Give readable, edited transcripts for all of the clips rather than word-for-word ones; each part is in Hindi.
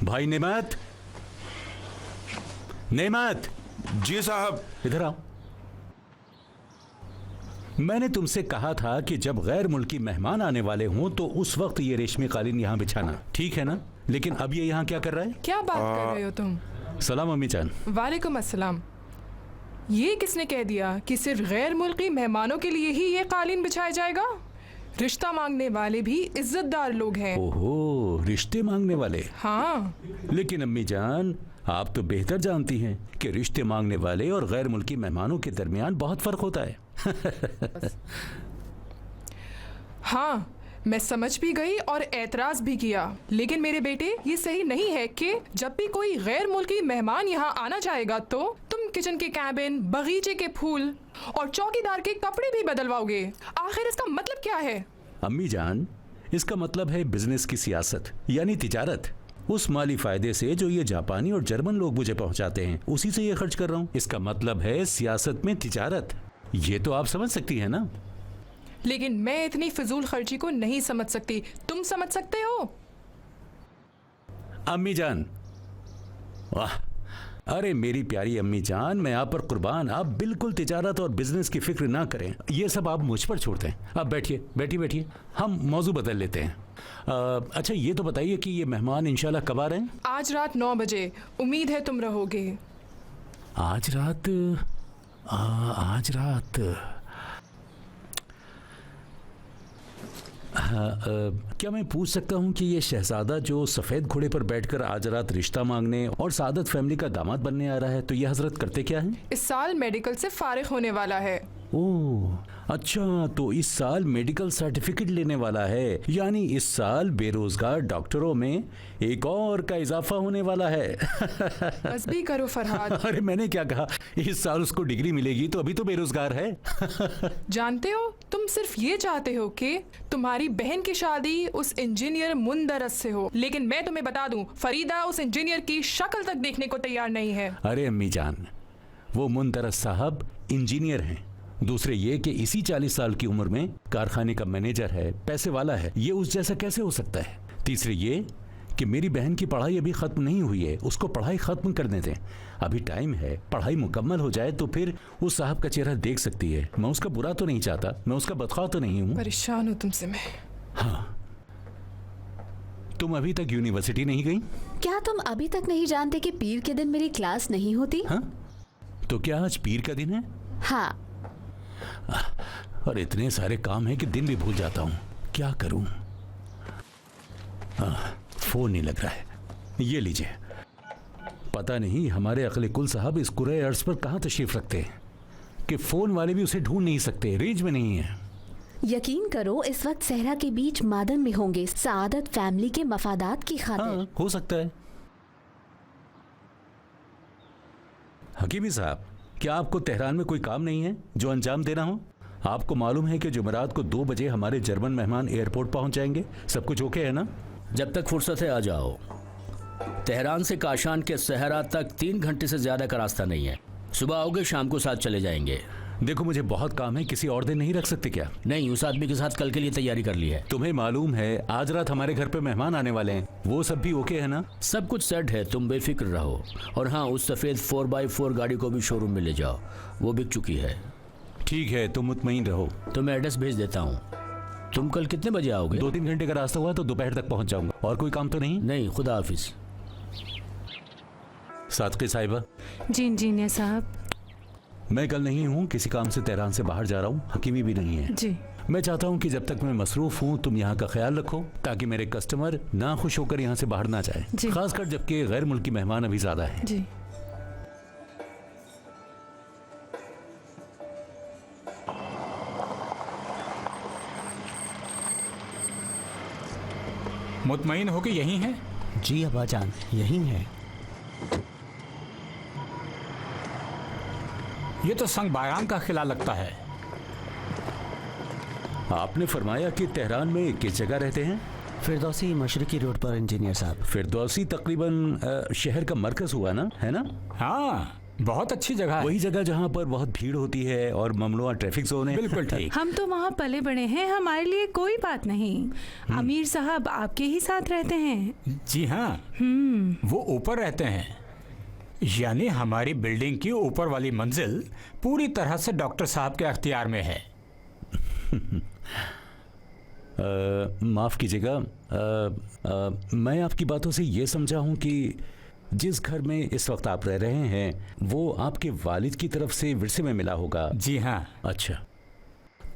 भाई नेमत, नेमत। जी साहब। इधर आओ। मैंने तुमसे कहा था कि जब गैर मुल्की मेहमान आने वाले हों तो उस वक्त ये रेशमी कालीन यहाँ बिछाना, ठीक है ना? लेकिन अब ये यहाँ क्या कर रहा है? क्या बात कर रहे हो तुम? सलाम अम्मी जान। वालेकुम अस्सलाम। ये किसने कह दिया कि सिर्फ गैर मुल्की मेहमानों के लिए ही ये कालीन बिछाया जाएगा? रिश्ता मांगने वाले भी इज्जतदार लोग हैं। ओहो, रिश्ते मांगने वाले? हाँ। लेकिन अम्मी जान, आप तो बेहतर जानती हैं कि रिश्ते मांगने वाले और गैर मुल्की मेहमानों के दरमियान बहुत फर्क होता है। हाँ, मैं समझ भी गई और एतराज भी किया, लेकिन मेरे बेटे ये सही नहीं है कि जब भी कोई गैर मुल्की मेहमान यहाँ आना चाहेगा तो तुम किचन के कैबिन, बगीचे के फूल और चौकीदार के कपड़े भी बदलवाओगे। आखिर इसका मतलब क्या है? अम्मी जान, इसका मतलब है बिजनेस की सियासत, यानी तिजारत। उस माली फायदे से जो ये जापानी और जर्मन लोग मुझे पहुंचाते हैं, उसी से ये खर्च कर रहा हूँ। इसका मतलब है सियासत में तिजारत। ये तो आप समझ सकती हैं ना? लेकिन मैं इतनी फिजूल खर्ची को नहीं समझ सकती। तुम समझ सकते हो? अम्मी जान, वाह, अरे मेरी प्यारी अम्मी जान, मैं आप पर कुर्बान। आप बिल्कुल तिजारत और बिजनेस की फिक्र ना करें, ये सब आप मुझ पर छोड़ते हैं। आप बैठिए, बैठिए, हम मौजू बदल लेते हैं। अच्छा ये तो बताइए कि ये मेहमान इंशाल्लाह कब आ रहे हैं? आज रात 9 बजे। उम्मीद है तुम रहोगे। आज रात? आज रात? क्या मैं पूछ सकता हूँ कि ये शहजादा जो सफ़ेद घोड़े पर बैठकर आज रात रिश्ता मांगने और सादत फैमिली का दामाद बनने आ रहा है, तो ये हजरत करते क्या हैं? इस साल मेडिकल से फारिग होने वाला है। ओह अच्छा, तो इस साल मेडिकल सर्टिफिकेट लेने वाला है, यानी इस साल बेरोजगार डॉक्टरों में एक और का इजाफा होने वाला है। बस भी करो फरहाद। अरे मैंने क्या कहा, इस साल उसको डिग्री मिलेगी तो अभी तो बेरोजगार है। जानते हो, तुम सिर्फ ये चाहते हो कि तुम्हारी बहन की शादी उस इंजीनियर मुंदरस से हो, लेकिन मैं तुम्हें बता दूं, फरीदा उस इंजीनियर की शक्ल तक देखने को तैयार नहीं है। अरे अम्मी जान, वो मुंदरस साहब इंजीनियर हैं। दूसरे ये कि इसी 40 साल की उम्र में कारखाने का मैनेजर है, पैसे वाला है, ये उस जैसा कैसे हो सकता है? तीसरे ये कि मेरी बहन की पढ़ाई अभी खत्म नहीं हुई है, उसको पढ़ाई खत्म करने दें, अभी टाइम है। पढ़ाई मुकम्मल हो जाए तो फिर उस साहब का चेहरा देख सकती है। मैं उसका बुरा तो नहीं चाहता, मैं उसका बदख्वाह तो नहीं हूँ। परेशान हूँ तुमसे मैं। हाँ, तुम अभी तक यूनिवर्सिटी नहीं गई? क्या तुम अभी तक नहीं जानते कि पीर के दिन मेरी क्लास नहीं होती? हाँ, तो क्या आज पीर का दिन है? हाँ। और इतने सारे काम हैं कि दिन भी भूल जाता हूँ, क्या करूँ? फोन नहीं लग रहा है, ये लीजिए। पता नहीं हमारे अकले कुल साहब इस कुरे अर्ज पर कहाँ तशरीफ रखते हैं कि फोन वाले भी उसे ढूंढ नहीं सकते, रेंज में नहीं है। यकीन करो इस वक्त सहरा के बीच मादन में होंगे, सादत फैमिली के मफादात की खातिर। हाँ, हो सकता है। हकीमी साहब, क्या आपको तेहरान में कोई काम नहीं है जो अंजाम देना हो? आपको मालूम है कि जुमेरात को 2 बजे हमारे जर्मन मेहमान एयरपोर्ट पहुंच जाएंगे। सब कुछ ओके है ना? जब तक फुर्सत है आ जाओ। तेहरान से काशान के सहरा तक 3 घंटे से ज्यादा का रास्ता नहीं है। सुबह आओगे, शाम को साथ चले जाएंगे। देखो मुझे बहुत काम है, किसी और दिन नहीं रख सकते क्या? नहीं, उस आदमी के साथ कल के लिए तैयारी कर ली है। तुम्हें मालूम है आज रात हमारे घर पे मेहमान आने वाले हैं, वो सब भी ओके है ना? सब कुछ सेट है, तुम बेफिक्र रहो। और हाँ, उस सफ़ेद 4x4 गाड़ी को भी शोरूम में ले जाओ, वो बिक चुकी है। ठीक है, तुम मुतमईन रहो। तो मैं एड्रेस भेज देता हूँ। तुम कल कितने बजे आओगे? 2-3 घंटे का रास्ता हुआ तो दोपहर तक पहुंच जाऊंगा। और कोई काम तो नहीं? नहीं, खुदा हाफिज। सादकी साहिबा। जी इंजीनियर साहब। मैं कल नहीं हूँ, किसी काम से तेहरान से बाहर जा रहा हूँ, हकीमी भी नहीं है जी। मैं चाहता हूँ कि जब तक मैं मसरूफ हूँ तुम यहाँ का ख्याल रखो, ताकि मेरे कस्टमर ना खुश होकर यहाँ से बाहर ना जाए, खासकर जबकि गैर मुल्की मेहमान अभी ज्यादा है। जी। मुतमईन हो कि यही है? जी अब्बाजान, यही है। ये तो संग बायान का किला लगता है। आपने फरमाया कि तेहरान में किस जगह रहते हैं? फिरदौसी मशरकी रोड पर इंजीनियर साहब। फिरदौसी तकरीबन शहर का मरकज हुआ ना, है ना? हाँ, बहुत अच्छी जगह है। वही जगह जहाँ पर बहुत भीड़ होती है और ममनुआ ट्रैफिक जोन है। बिल्कुल ठीक। हम तो वहाँ पले बड़े हैं, हमारे लिए कोई बात नहीं। अमीर साहब आपके ही साथ रहते हैं? जी हाँ, वो ऊपर रहते हैं, यानी हमारी बिल्डिंग की ऊपर वाली मंजिल पूरी तरह से डॉक्टर साहब के अख्तियार में है। माफ़ कीजिएगा, मैं आपकी बातों से ये समझा हूँ कि जिस घर में इस वक्त आप रह रहे हैं वो आपके वालिद की तरफ से विरसे में मिला होगा। जी हाँ। अच्छा,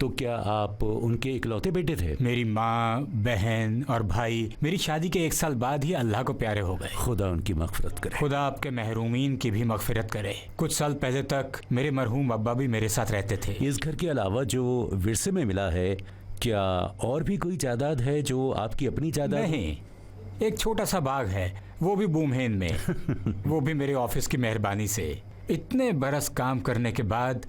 तो क्या आप उनके इकलौते बेटे थे? मेरी माँ, बहन और भाई मेरी शादी के 1 साल बाद ही अल्लाह को प्यारे हो गए। खुदा उनकी मग़फ़िरत करे। खुदा आपके महरूमीन की भी मग़फ़िरत करे। कुछ साल पहले तक मेरे मरहूम अब्बा भी मेरे साथ रहते थे। इस घर के अलावा जो विरसे में मिला है, क्या और भी कोई जायदाद है जो आपकी अपनी जायदाद? नहीं, एक छोटा सा बाग है, वो भी बूमहेन में। वो भी मेरे ऑफिस की मेहरबानी से। इतने बरस काम करने के बाद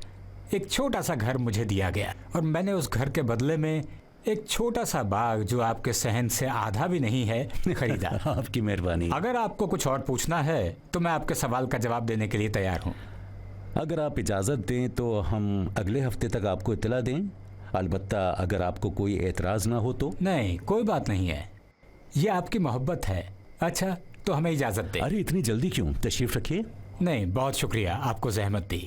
एक छोटा सा घर मुझे दिया गया और मैंने उस घर के बदले में एक छोटा सा बाग जो आपके सहन से आधा भी नहीं है खरीदा। आपकी मेहरबानी। अगर आपको कुछ और पूछना है तो मैं आपके सवाल का जवाब देने के लिए तैयार हूँ। अगर आप इजाज़त दें तो हम अगले हफ्ते तक आपको इत्तला दें, अलबत्ता अगर आपको कोई एतराज़ ना हो तो। नहीं, कोई बात नहीं है, ये आपकी मोहब्बत है। अच्छा, तो हमें इजाज़त दें। अरे इतनी जल्दी क्यों? तशरीफ़ रखिए। नहीं, बहुत शुक्रिया, आपको ज़हमत दी।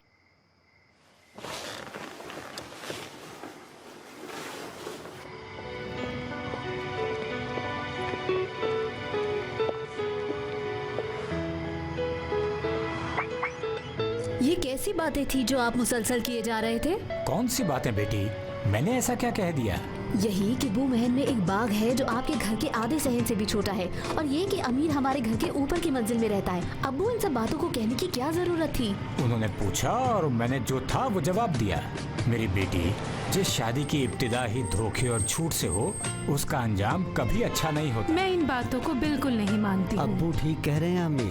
ये कैसी बातें थी जो आप मुसलसल किए जा रहे थे? कौन सी बातें बेटी, मैंने ऐसा क्या कह दिया? यही कि बूमहन में एक बाग है जो आपके घर के आधे सहन से भी छोटा है, और ये कि अमीर हमारे घर के ऊपर की मंजिल में रहता है। अब्बू, इन सब बातों को कहने की क्या जरूरत थी? उन्होंने पूछा और मैंने जो था वो जवाब दिया। मेरी बेटी, जिस शादी की इब्तिदा ही धोखे और झूठ से हो उसका अंजाम कभी अच्छा नहीं होता। मैं इन बातों को बिल्कुल नहीं मानती हूँ। अब्बू ठीक कह रहे हैं अम्मी।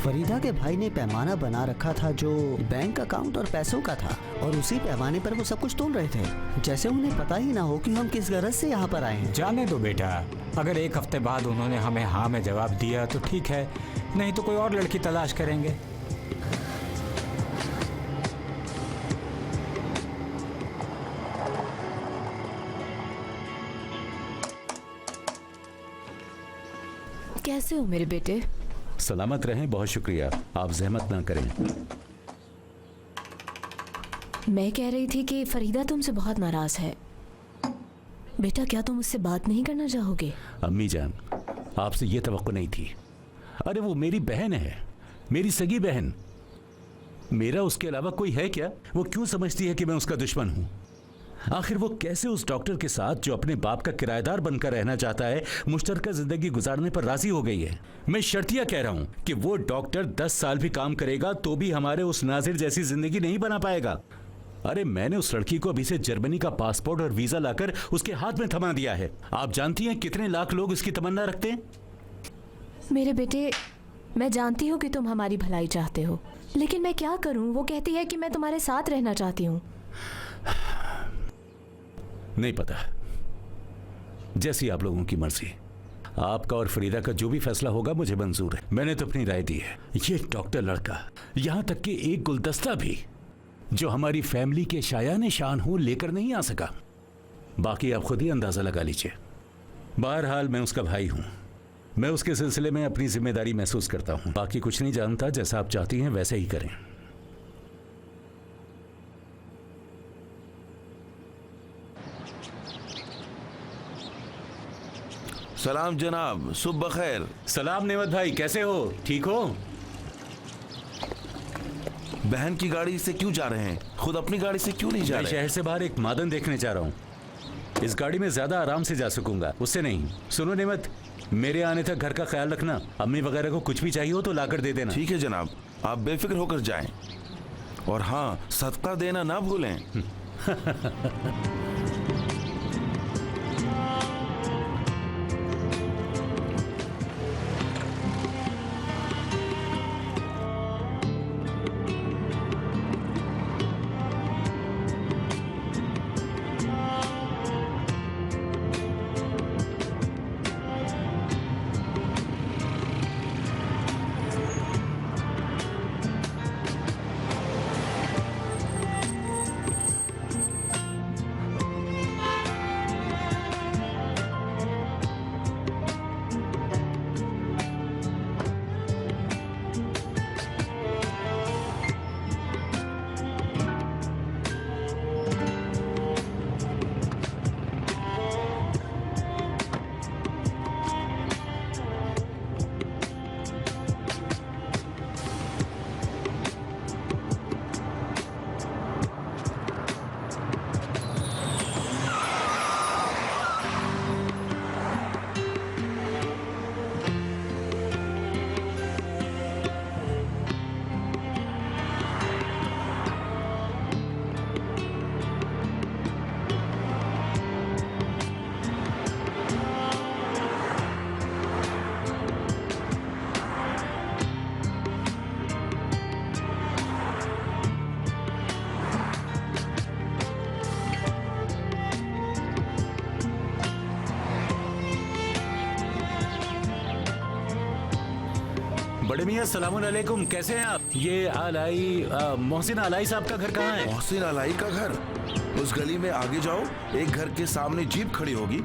फरीदा के भाई ने पैमाना बना रखा था जो बैंक अकाउंट और पैसों का था, और उसी पैमाने पर वो सब कुछ तोल रहे थे, जैसे उन्हें पता ही ना हो कि हम किस गरज से यहाँ पर आए हैं। जाने दो बेटा, अगर 1 हफ्ते बाद उन्होंने हमें हाँ में जवाब दिया तो ठीक है, नहीं तो कोई और लड़की तलाश करेंगे। कैसे हो मेरे बेटे? सलामत रहें, बहुत शुक्रिया। आप जहमत ना करें। मैं कह रही थी कि फरीदा तुमसे बहुत नाराज है। बेटा, क्या तुम उससे बात नहीं करना चाहोगे? अम्मी जान, आपसे ये तवक्को नहीं थी। अरे वो मेरी बहन है, मेरी सगी बहन। मेरा उसके अलावा कोई है क्या? वो क्यों समझती है कि मैं उसका दुश्मन हूं? आखिर वो कैसे उस डॉक्टर के साथ जो अपने बाप का किराएदार बनकर रहना चाहता है मुश्तरका जिंदगी गुजारने पर राजी हो गई है? मैं शर्तिया कह रहा हूं कि वो डॉक्टर 10 साल भी काम करेगा तो भी हमारे उस नाजिर जैसी जिंदगी नहीं बना पाएगा। अरे मैंने उस लड़की को अभी से जर्मनी का पासपोर्ट और वीजा लाकर उसके हाथ में थमा दिया है। आप जानती हैं कितने लाख लोग इसकी तमन्ना रखते हैं? मेरे बेटे, मैं जानती हूँ कि तुम हमारी भलाई चाहते हो, लेकिन मैं क्या करूँ? वो कहती है कि मैं तुम्हारे साथ रहना चाहती हूँ। नहीं पता, जैसी आप लोगों की मर्जी। आपका और फरीदा का जो भी फैसला होगा मुझे मंजूर है। मैंने तो अपनी राय दी है। ये डॉक्टर लड़का, यहां तक कि एक गुलदस्ता भी जो हमारी फैमिली के शायान शान हो लेकर नहीं आ सका। बाकी आप खुद ही अंदाजा लगा लीजिए। बहरहाल मैं उसका भाई हूं, मैं उसके सिलसिले में अपनी जिम्मेदारी महसूस करता हूं। बाकी कुछ नहीं जानता, जैसा आप चाहती हैं वैसे ही करें। सलाम जनाब, सुबह खैर। सलाम नेमत भाई, कैसे हो? ठीक हो? बहन की गाड़ी से क्यों जा रहे हैं? खुद अपनी गाड़ी से क्यों नहीं जा मैं रहे? शहर से बाहर एक मादन देखने जा रहा हूँ। इस गाड़ी में ज्यादा आराम से जा सकूंगा, उससे नहीं। सुनो नेमत, मेरे आने तक घर का ख्याल रखना। अम्मी वगैरह को कुछ भी चाहिए हो तो लाकर दे देना। ठीक है जनाब, आप बेफिक्र होकर जाएं। और हाँ, सदका देना ना भूलें। बड़े मियाँ सलाम अलैकुम, कैसे हैं आप? ये आलाई मोहसिन आलाई साहब का घर कहाँ है? मोहसिन अलाई का घर उस गली में आगे जाओ, एक घर के सामने जीप खड़ी होगी,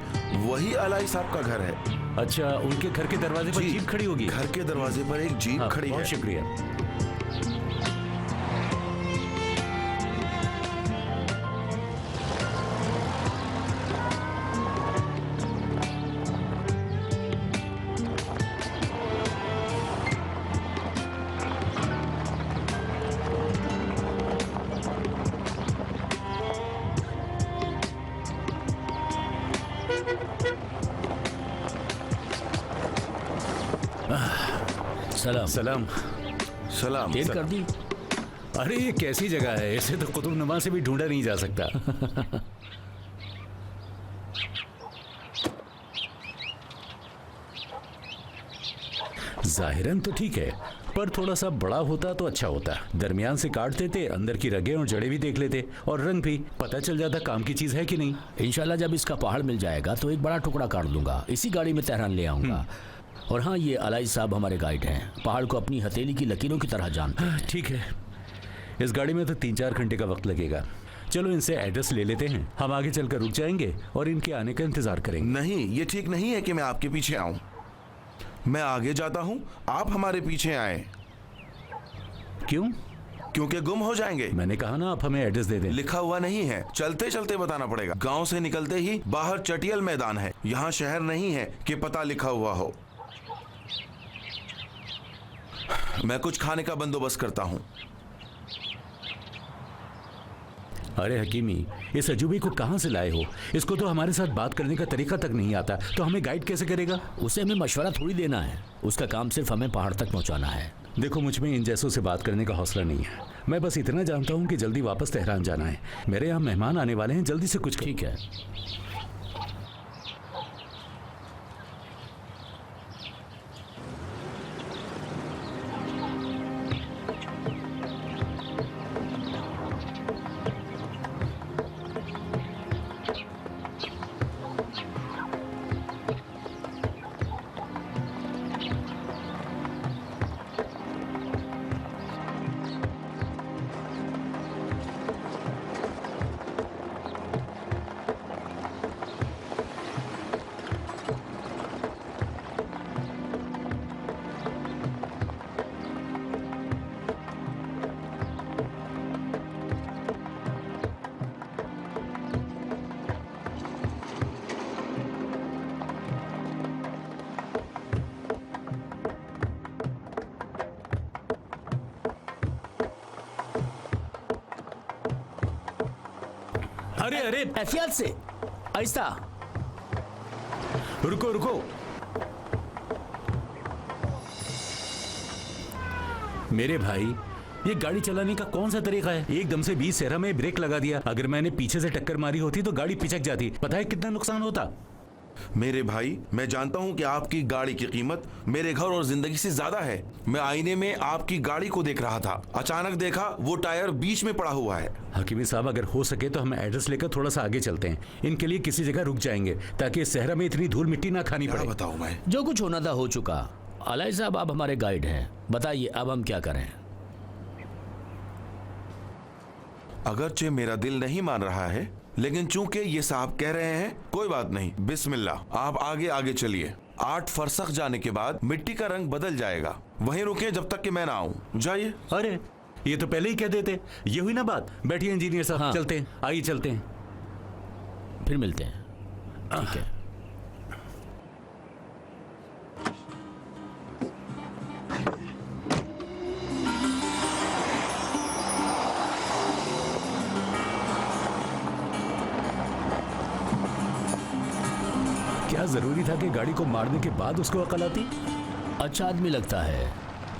वही अलाई साहब का घर है। अच्छा, उनके घर के दरवाजे पर जी, जीप खड़ी होगी? घर के दरवाजे पर एक जीप हाँ, खड़ी बहुत है। शुक्रिया। सलाम। सलाम। सलाम। देर कर दी। अरे ये कैसी जगह है, इसे तो कुतुबनुमा से भी ढूंढा नहीं जा सकता। जाहिरन तो ठीक है, पर थोड़ा सा बड़ा होता तो अच्छा होता। दरमियान से काट देते, अंदर की रगें और जड़ें भी देख लेते और रंग भी, पता चल जाता काम की चीज है कि नहीं। इंशाल्लाह जब इसका पहाड़ मिल जाएगा तो एक बड़ा टुकड़ा काट दूंगा, इसी गाड़ी में तेहरान ले आऊंगा। और हाँ, ये अलाई साहब हमारे गाइड हैं, पहाड़ को अपनी हथेली की लकीरों की तरह जानते हैं। ठीक है, इस गाड़ी में तो 3-4 घंटे का वक्त लगेगा। चलो इनसे एड्रेस ले लेते हैं, हम आगे चलकर रुक जाएंगे और इनके आने का इंतजार करेंगे। नहीं, ये ठीक नहीं है कि मैं आपके पीछे आऊं। मैं आगे जाता हूं, आप हमारे पीछे आए। क्यों? क्योंकि गुम हो जाएंगे। मैंने कहा ना, आप हमें एड्रेस दे दें। लिखा हुआ नहीं है, चलते चलते बताना पड़ेगा। गांव से निकलते ही बाहर चटियल मैदान है, यहाँ शहर नहीं है कि पता लिखा हुआ हो। मैं कुछ खाने का बंदोबस्त करता हूँ। अरे हकीमी, इस अजूबे को कहाँ से लाए हो? इसको तो हमारे साथ बात करने का तरीका तक नहीं आता, तो हमें गाइड कैसे करेगा? उसे हमें मशवरा थोड़ी देना है, उसका काम सिर्फ हमें पहाड़ तक पहुंचाना है। देखो, मुझ में इन जैसों से बात करने का हौसला नहीं है। मैं बस इतना जानता हूँ कि जल्दी वापस तेहरान जाना है। मेरे यहाँ मेहमान आने वाले हैं, जल्दी से कुछ करो। ठीक है। अरे अरे, एहतियात से, आहिस्ता। रुको रुको। मेरे भाई, ये गाड़ी चलाने का कौन सा तरीका है? एकदम से 20 सहरा में ब्रेक लगा दिया। अगर मैंने पीछे से टक्कर मारी होती तो गाड़ी पिचक जाती। पता है कितना नुकसान होता? मेरे भाई, मैं जानता हूं कि आपकी गाड़ी की कीमत मेरे घर और जिंदगी से ज्यादा है। मैं आईने में आपकी गाड़ी को देख रहा था, अचानक देखा वो टायर बीच में पड़ा हुआ है। हकीमी साहब, अगर हो सके तो हम एड्रेस लेकर थोड़ा सा आगे चलते हैं। इनके लिए किसी जगह रुक जाएंगे ताकि इस सहरा में इतनी धूल मिट्टी ना खानी क्या पड़े। बताऊं मैं? जो कुछ होना था हो चुका। अलाई साहब, आप हमारे गाइड हैं, बताइए अब हम क्या करें? अगरचे मेरा दिल नहीं मान रहा है, लेकिन चूंकि ये साहब कह रहे हैं, कोई बात नहीं, बिस्मिल्लाह। आप आगे आगे चलिए। 8 फरसख जाने के बाद मिट्टी का रंग बदल जाएगा। वहीं रुके जब तक कि मैं ना आऊं। जाइए। अरे, ये तो पहले ही कह देते। ये हुई ना बात। बैठिए इंजीनियर साहब। हाँ। चलते हैं, आइए चलते हैं। फिर मिलते हैं। ठीक है। क्या जरूरी था कि गाड़ी को मारने के बाद उसको अकल आती? अच्छा आदमी लगता है।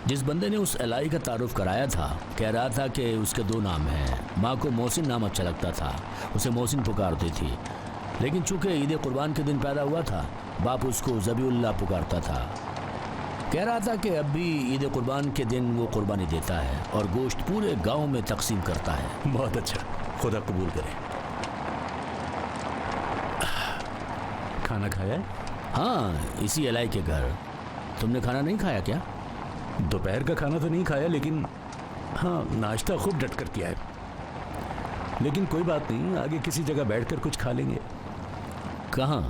जिस बंदे ने उस एलाई का तारुफ कराया था, कह रहा था कि उसके 2 नाम हैं। माँ को मोहसिन नाम अच्छा लगता था, उसे मोहसिन पुकारती थी। लेकिन चूंकि ईद कुर्बान के दिन पैदा हुआ था, बाप उसको ज़बीउल्लाह पुकारता था। कह रहा था कि अब भी ईद कुर्बान के दिन वो कुर्बानी देता है और गोश्त पूरे गाँव में तकसीम करता है। बहुत अच्छा, खुदा कबूल करे। खाना खाया है? हाँ, इसी एलाई के घर। तुमने खाना नहीं खाया क्या? दोपहर का खाना तो नहीं खाया, लेकिन हाँ नाश्ता खूब डट कर किया है। लेकिन कोई बात नहीं, आगे किसी जगह बैठकर कुछ खा लेंगे। कहाँ?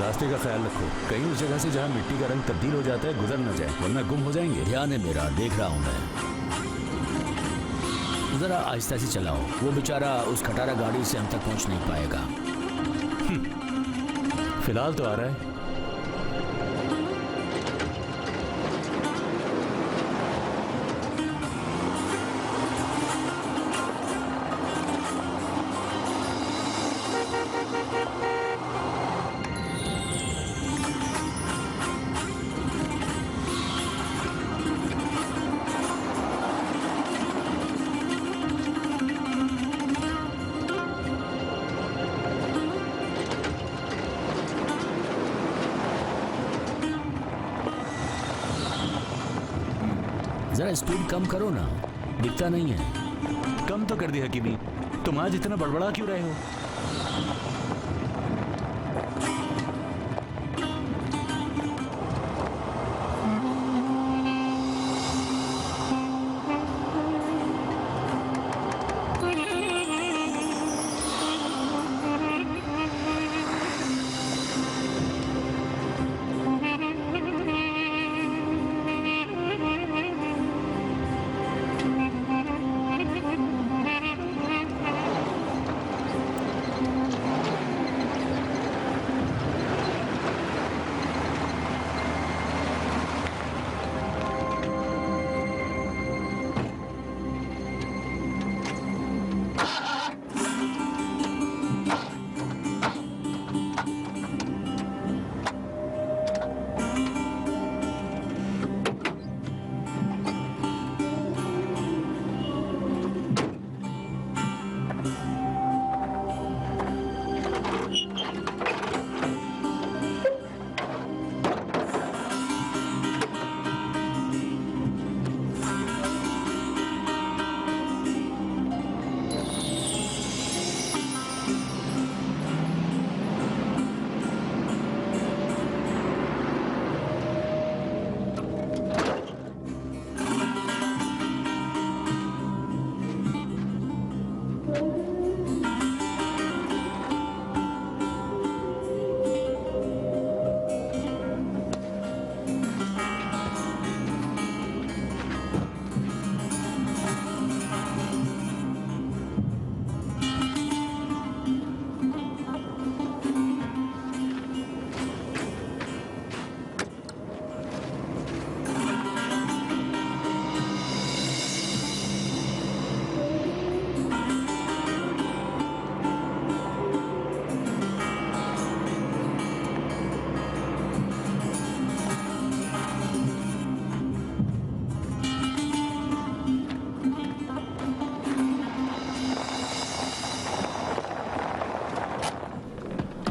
रास्ते का ख्याल रखो, कहीं उस जगह से जहाँ मिट्टी का रंग तब्दील हो जाता है गुजर न जाए, वरना गुम हो जाएंगे। ध्यान है मेरा, देख रहा हूँ मैं। जरा आहिस्ता से चलाओ, वो बेचारा उस खटारा गाड़ी से हम तक पहुँच नहीं पाएगा। फिलहाल तो आ रहा है। जरा स्पीड कम करो ना, दिखता नहीं है। कम तो कर दी हकीमी, तुम आज इतना बड़बड़ा क्यों रहे हो?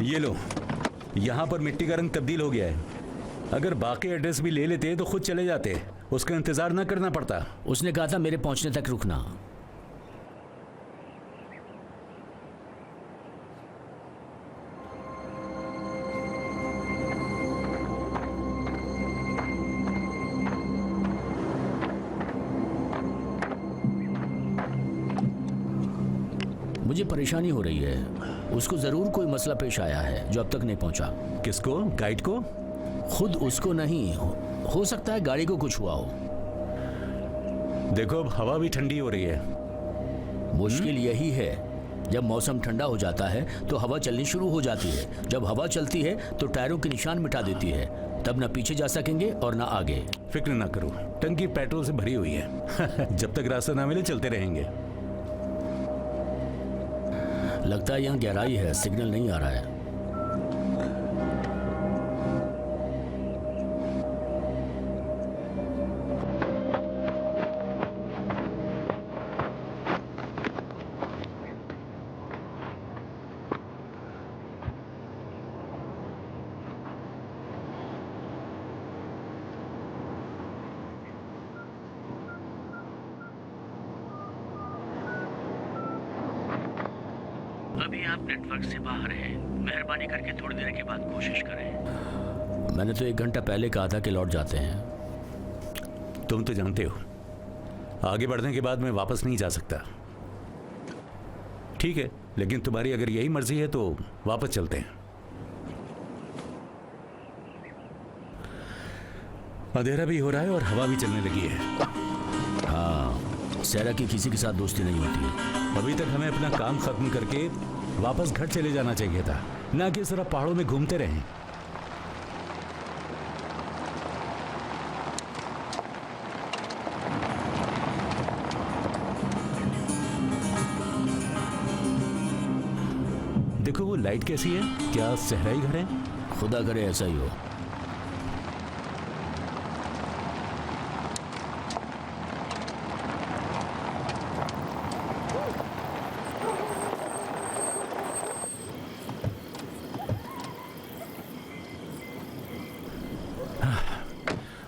ये लो, यहाँ पर मिट्टी का रंग तब्दील हो गया है। अगर बाकी एड्रेस भी ले लेते तो खुद चले जाते, उसका इंतजार ना करना पड़ता। उसने कहा था मेरे पहुंचने तक रुकना। मुझे परेशानी हो रही है, उसको जरूर कोई मसला पेश आया है जो अब तक नहीं पहुंचा। किसको? गाइड को? खुद उसको नहीं, हो सकता है गाड़ी को कुछ हुआ हो। देखो अब हवा भी ठंडी हो रही है। मुश्किल यही है, जब मौसम ठंडा हो जाता है तो हवा चलनी शुरू हो जाती है। जब हवा चलती है तो टायरों के निशान मिटा देती है, तब ना पीछे जा सकेंगे और ना आगे। फिक्र ना करो, टंकी पेट्रोल से भरी हुई है। जब तक रास्ता ना मिले चलते रहेंगे। लगता है यहाँ गहराई है, सिग्नल नहीं आ रहा है। अभी आप नेटवर्क से बाहर हैं। मेहरबानी करके थोड़ी देर के बाद कोशिश करें। मैंने तो 1 घंटा पहले कहा था कि लौट जाते हैं। तुम तो जानते हो, आगे बढ़ने के बाद मैं वापस नहीं जा सकता। ठीक है, लेकिन तुम्हारी अगर यही मर्जी है तो वापस चलते हैं। अंधेरा भी हो रहा है और हवा भी चलने लगी है। हाँ, सहरा की किसी के साथ दोस्ती नहीं होती है। अभी तक हमें अपना काम खत्म करके वापस घर चले जाना चाहिए था, ना कि सिर्फ पहाड़ों में घूमते रहें। देखो वो लाइट कैसी है, क्या सहरा ही घर है? खुदा करे ऐसा ही हो।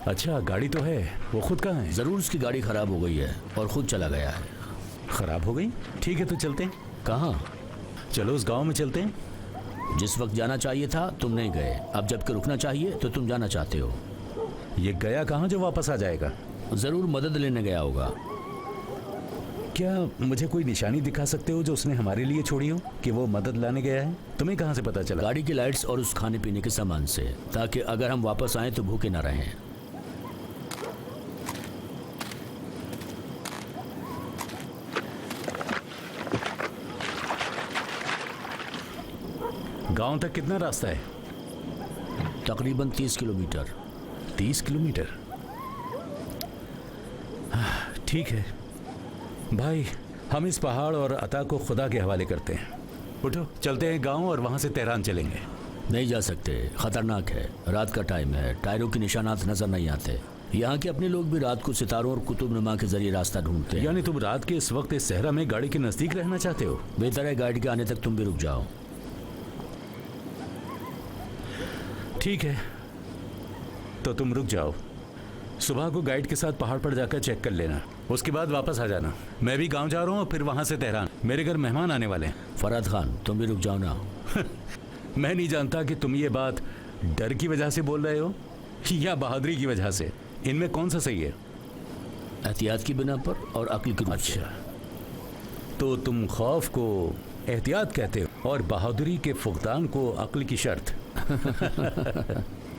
अच्छा, गाड़ी तो है, वो खुद कहाँ है? जरूर उसकी गाड़ी खराब हो गई है और खुद चला गया है। खराब हो गई? ठीक है, तो चलते हैं। कहाँ? चलो उस गांव में चलते हैं। जिस वक्त जाना चाहिए था तुम नहीं गए, अब जबकि रुकना चाहिए तो तुम जाना चाहते हो। ये गया कहाँ जो वापस आ जाएगा? जरूर मदद लेने गया होगा। क्या मुझे कोई निशानी दिखा सकते हो जो उसने हमारे लिए छोड़ी हो कि वो मदद लाने गया है? तुम्हें कहाँ से पता चला? गाड़ी की लाइट्स और उस खाने पीने के सामान से, ताकि अगर हम वापस आए तो भूखे ना रहें। गांव तक कितना रास्ता है? तकरीबन 30 किलोमीटर। 30 किलोमीटर? ठीक है भाई, हम इस पहाड़ और अता को खुदा के हवाले करते हैं। उठो, चलते हैं गांव और वहां से तेहरान चलेंगे। नहीं जा सकते, खतरनाक है। रात का टाइम है, टायरों के निशानात नजर नहीं आते। यहाँ के अपने लोग भी रात को सितारों और कुतुबनुमा के जरिए रास्ता ढूंढते हैं। यानी तुम रात के इस वक्त इस सहरा में गाड़ी के नजदीक रहना चाहते हो? बेहतर है गाइड के आने तक तुम भी रुक जाओ। ठीक है, तो तुम रुक जाओ। सुबह को गाइड के साथ पहाड़ पर जाकर चेक कर लेना, उसके बाद वापस आ जाना। मैं भी गांव जा रहा हूँ, फिर वहां से तेहरान। मेरे घर मेहमान आने वाले हैं। फराद खान, तुम भी रुक जाओ ना। मैं नहीं जानता कि तुम ये बात डर की वजह से बोल रहे हो या बहादुरी की वजह से। इनमें कौन सा सही है? एहतियात की बिना पर और अक्ल की। अच्छा, तो तुम खौफ को एहतियात कहते हो और बहादुरी के फुकदान को अक्ल की शर्त।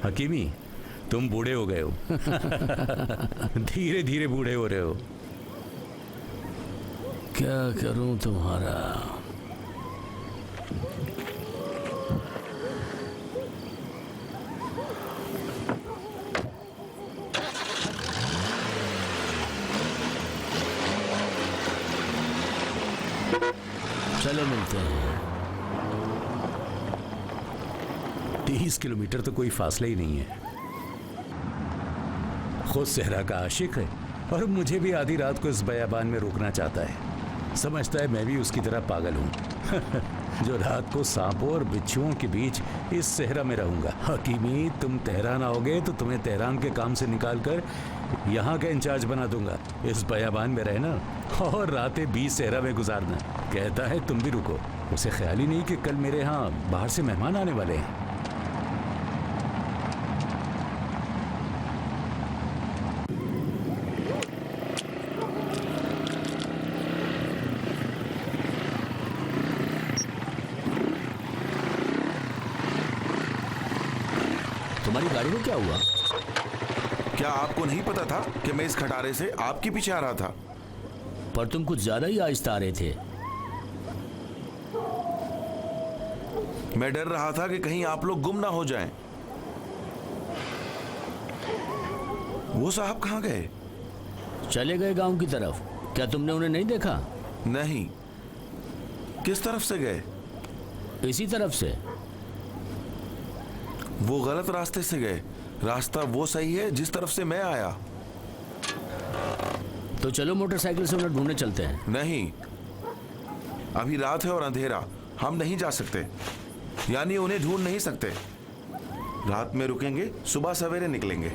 हकीमी, तुम बूढ़े हो गए हो। धीरे धीरे बूढ़े हो रहे हो। क्या करूं तुम्हारा? चलो मिलते हैं। 30 किलोमीटर तो कोई फासला ही नहीं है। खुद सहरा का आशिक है और मुझे भी आधी रात को इस बयाबान में रोकना चाहता है। समझता है मैं भी उसकी तरह पागल हूँ जो रात को सांपों और बिच्छुओं के बीच इस सहरा में रहूंगा। हकीमी, तुम तेहरान आओगे तो तुम्हें तेहरान के काम से निकालकर यहाँ का इंचार्ज बना दूंगा। इस बयाबान में रहना और रातें 20 सहरा में गुजारना। कहता है तुम भी रुको। उसे ख्याल ही नहीं कि कल मेरे यहाँ बाहर से मेहमान आने वाले हैं। तुम्हारी गाड़ी को क्या हुआ? क्या आपको नहीं पता था कि मैं इस खटारे से आपके पीछे आ रहा था? पर तुम कुछ ज्यादा ही आहिस्ता आ रहे थे। मैं डर रहा था कि कहीं आप लोग गुम ना हो जाएं। वो साहब कहाँ गए? चले गए गांव की तरफ। क्या तुमने उन्हें नहीं देखा? नहीं। किस तरफ से गए? इसी तरफ से। वो गलत रास्ते से गए। रास्ता वो सही है जिस तरफ से मैं आया। तो चलो मोटरसाइकिल से उन्हें ढूंढने चलते हैं। नहीं, अभी रात है और अंधेरा, हम नहीं जा सकते। यानी उन्हें ढूंढ नहीं सकते। रात में रुकेंगे, सुबह सवेरे निकलेंगे।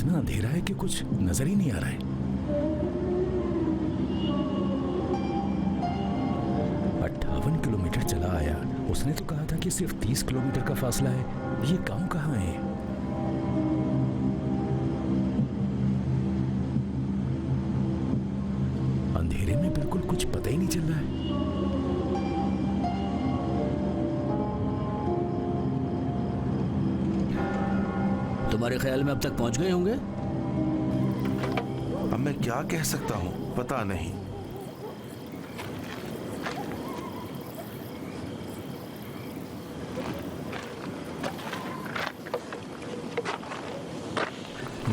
इतना अंधेरा है कि कुछ नजर ही नहीं आ रहा है। 58 किलोमीटर चला आया। उसने तो कहा था कि सिर्फ 30 किलोमीटर का फासला है। ये गांव कहाँ है? अंधेरे में बिल्कुल कुछ पता ही नहीं चल रहा है। तुम्हारे ख्याल में अब तक पहुंच गए होंगे? अब मैं क्या कह सकता हूँ, पता नहीं।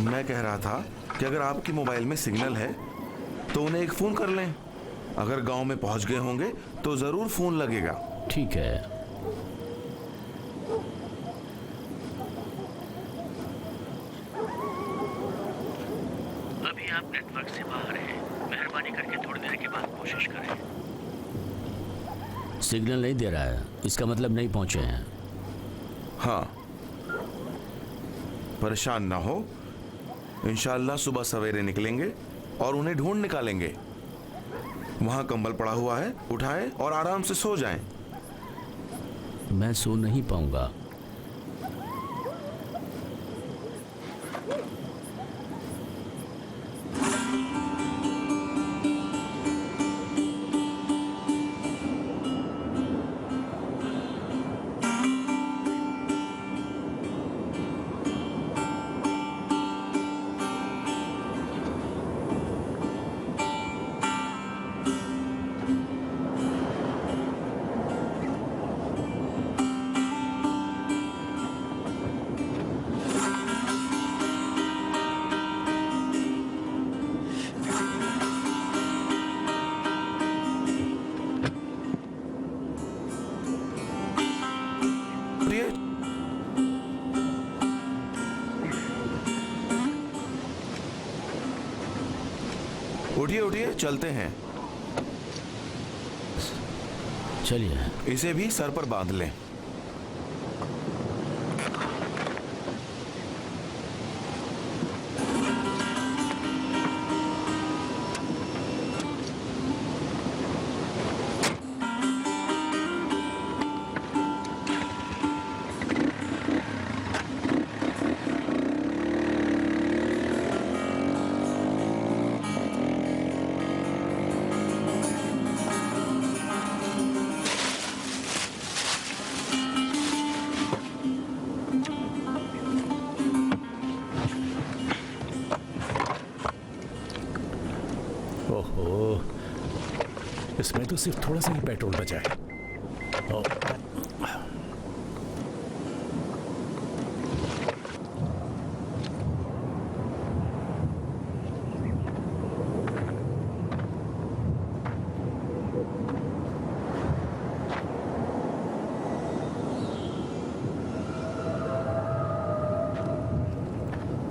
मैं कह रहा था कि अगर आपकी मोबाइल में सिग्नल है तो उन्हें एक फोन कर लें। अगर गांव में पहुंच गए होंगे तो जरूर फोन लगेगा। ठीक है। अभी आप नेटवर्क से बाहर हैं। मेहरबानी करके थोड़ी देर के बाद कोशिश करें। सिग्नल नहीं दे रहा है, इसका मतलब नहीं पहुंचे हैं। हाँ, परेशान ना हो, इंशाअल्लाह सुबह सवेरे निकलेंगे और उन्हें ढूंढ निकालेंगे। वहां कंबल पड़ा हुआ है, उठाएं और आराम से सो जाएं। मैं सो नहीं पाऊंगा। उठिए उठिए, चलते हैं। चलिए। इसे भी सर पर बांध लें। ओहो, इसमें तो सिर्फ थोड़ा सा ही पेट्रोल बचा है। ओ,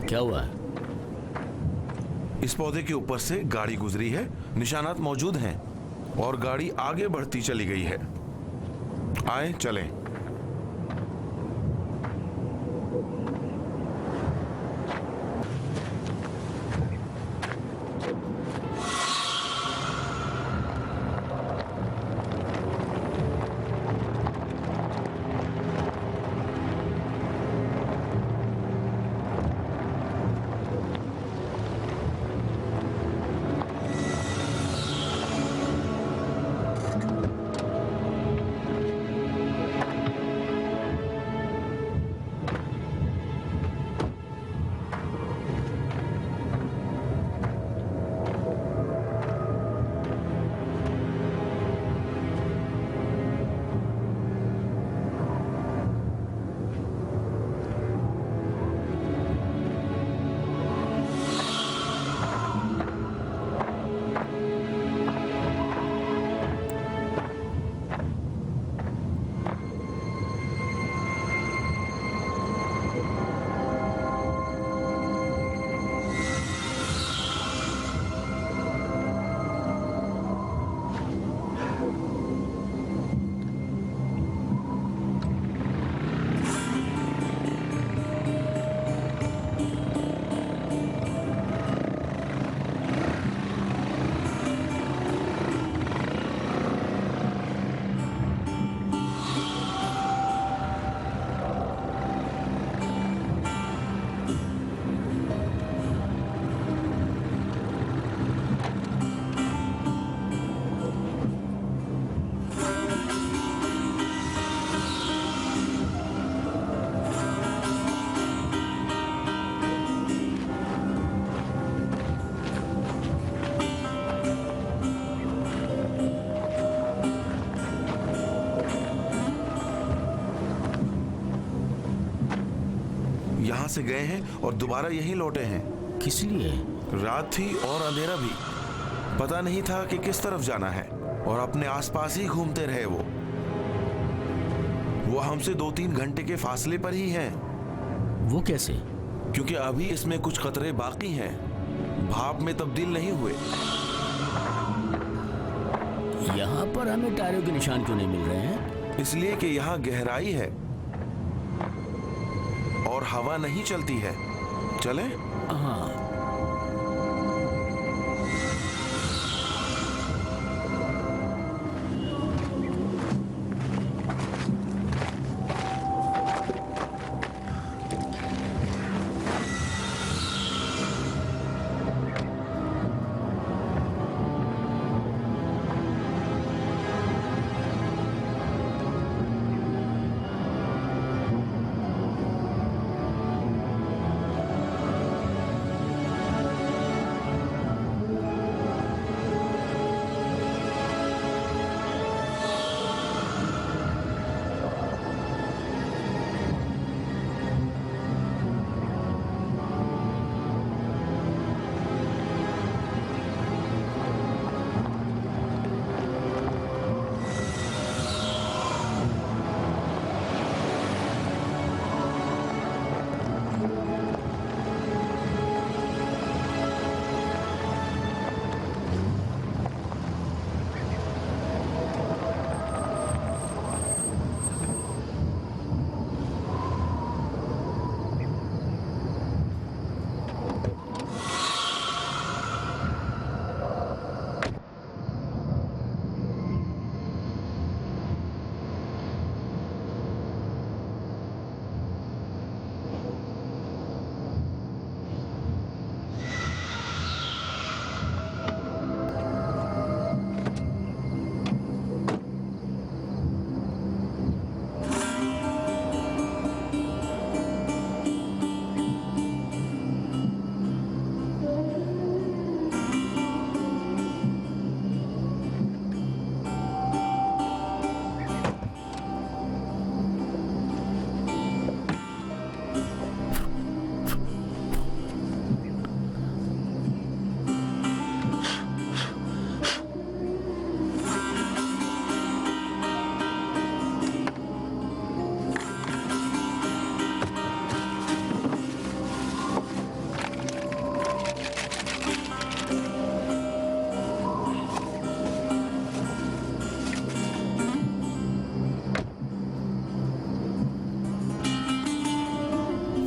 क्या हुआ? इस पौधे के ऊपर से गाड़ी गुजरी है, निशानात मौजूद हैं और गाड़ी आगे बढ़ती चली गई है। आए चलें। यहाँ से गए हैं और दोबारा यहीं लौटे हैं। किस लिए? रात थी और अंधेरा भी, पता नहीं था कि किस तरफ जाना है और अपने आसपास ही घूमते रहे। वो हमसे 2-3 घंटे के फासले पर ही हैं। वो कैसे? क्योंकि अभी इसमें कुछ खतरे बाकी हैं, भाप में तब्दील नहीं हुए। यहाँ पर हमें टायरों के निशान क्यों नहीं मिल रहे हैं? इसलिए कि यहाँ गहराई है और हवा नहीं चलती है। चलें? हाँ।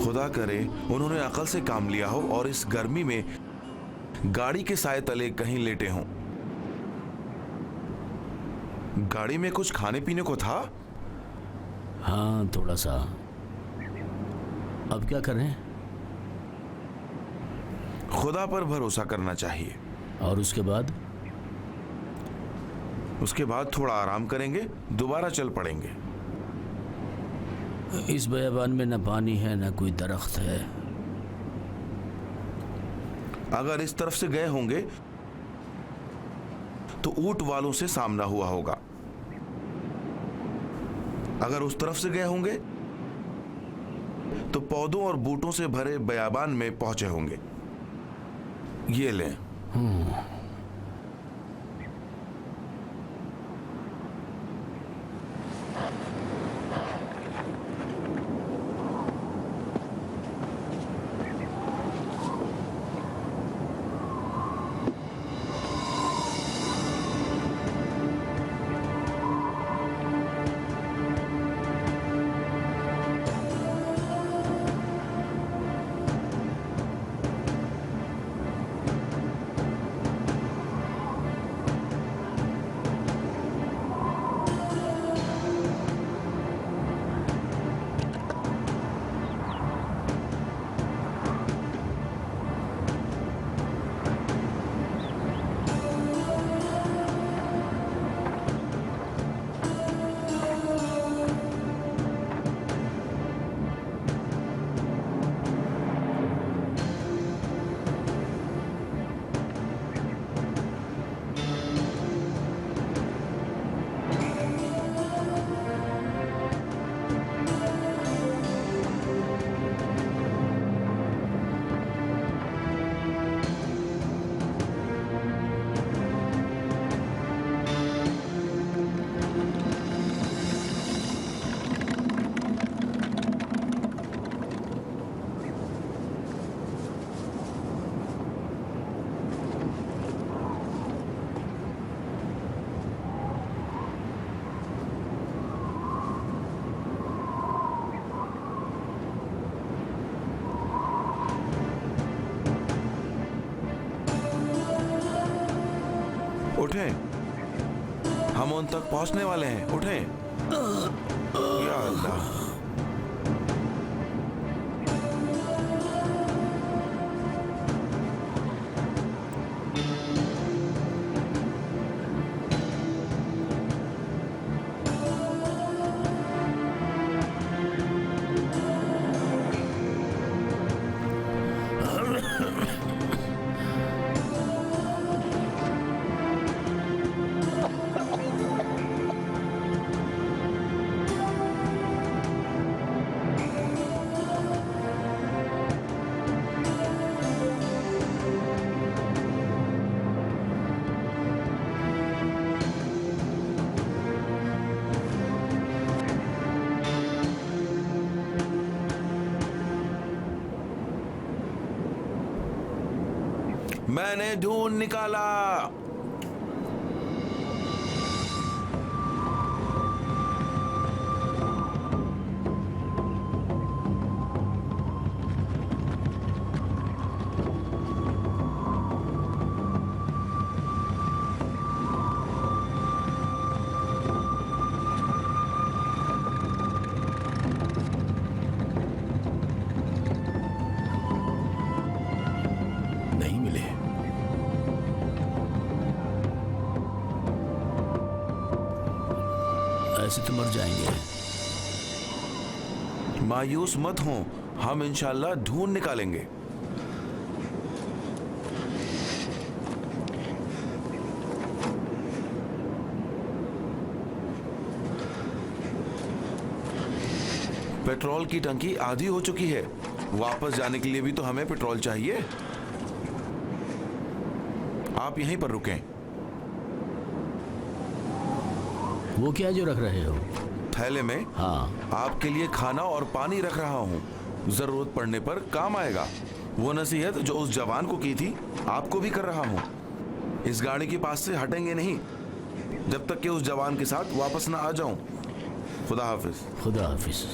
खुदा करे उन्होंने अकल से काम लिया हो और इस गर्मी में गाड़ी के साए तले कहीं लेटे हों। गाड़ी में कुछ खाने पीने को था? हाँ, थोड़ा सा। अब क्या करें? खुदा पर भरोसा करना चाहिए। और उसके बाद? उसके बाद थोड़ा आराम करेंगे, दोबारा चल पड़ेंगे। इस बयाबान में न पानी है न कोई दरख्त है। अगर इस तरफ से गए होंगे तो ऊंट वालों से सामना हुआ होगा, अगर उस तरफ से गए होंगे तो पौधों और बूटों से भरे बयाबान में पहुंचे होंगे। ये लें। उठें। हम उन तक पहुंचने वाले हैं, उठें। या अल्लाह। मैंने ढूंढ निकाला। नहीं मिले। ऐसे तो मर जाएंगे। मायूस मत हो, हम इंशाल्लाह ढूंढ निकालेंगे। पेट्रोल की टंकी आधी हो चुकी है। वापस जाने के लिए भी तो हमें पेट्रोल चाहिए। आप यहीं पर रुकें। वो क्या जो रख रहे हो? थैले में हाँ। आपके लिए खाना और पानी रख रहा हूँ, जरूरत पड़ने पर काम आएगा। वो नसीहत जो उस जवान को की थी, आपको भी कर रहा हूँ। इस गाड़ी के पास से हटेंगे नहीं जब तक कि उस जवान के साथ वापस ना आ जाऊं। खुदा हाफिज। खुदा हाफिज।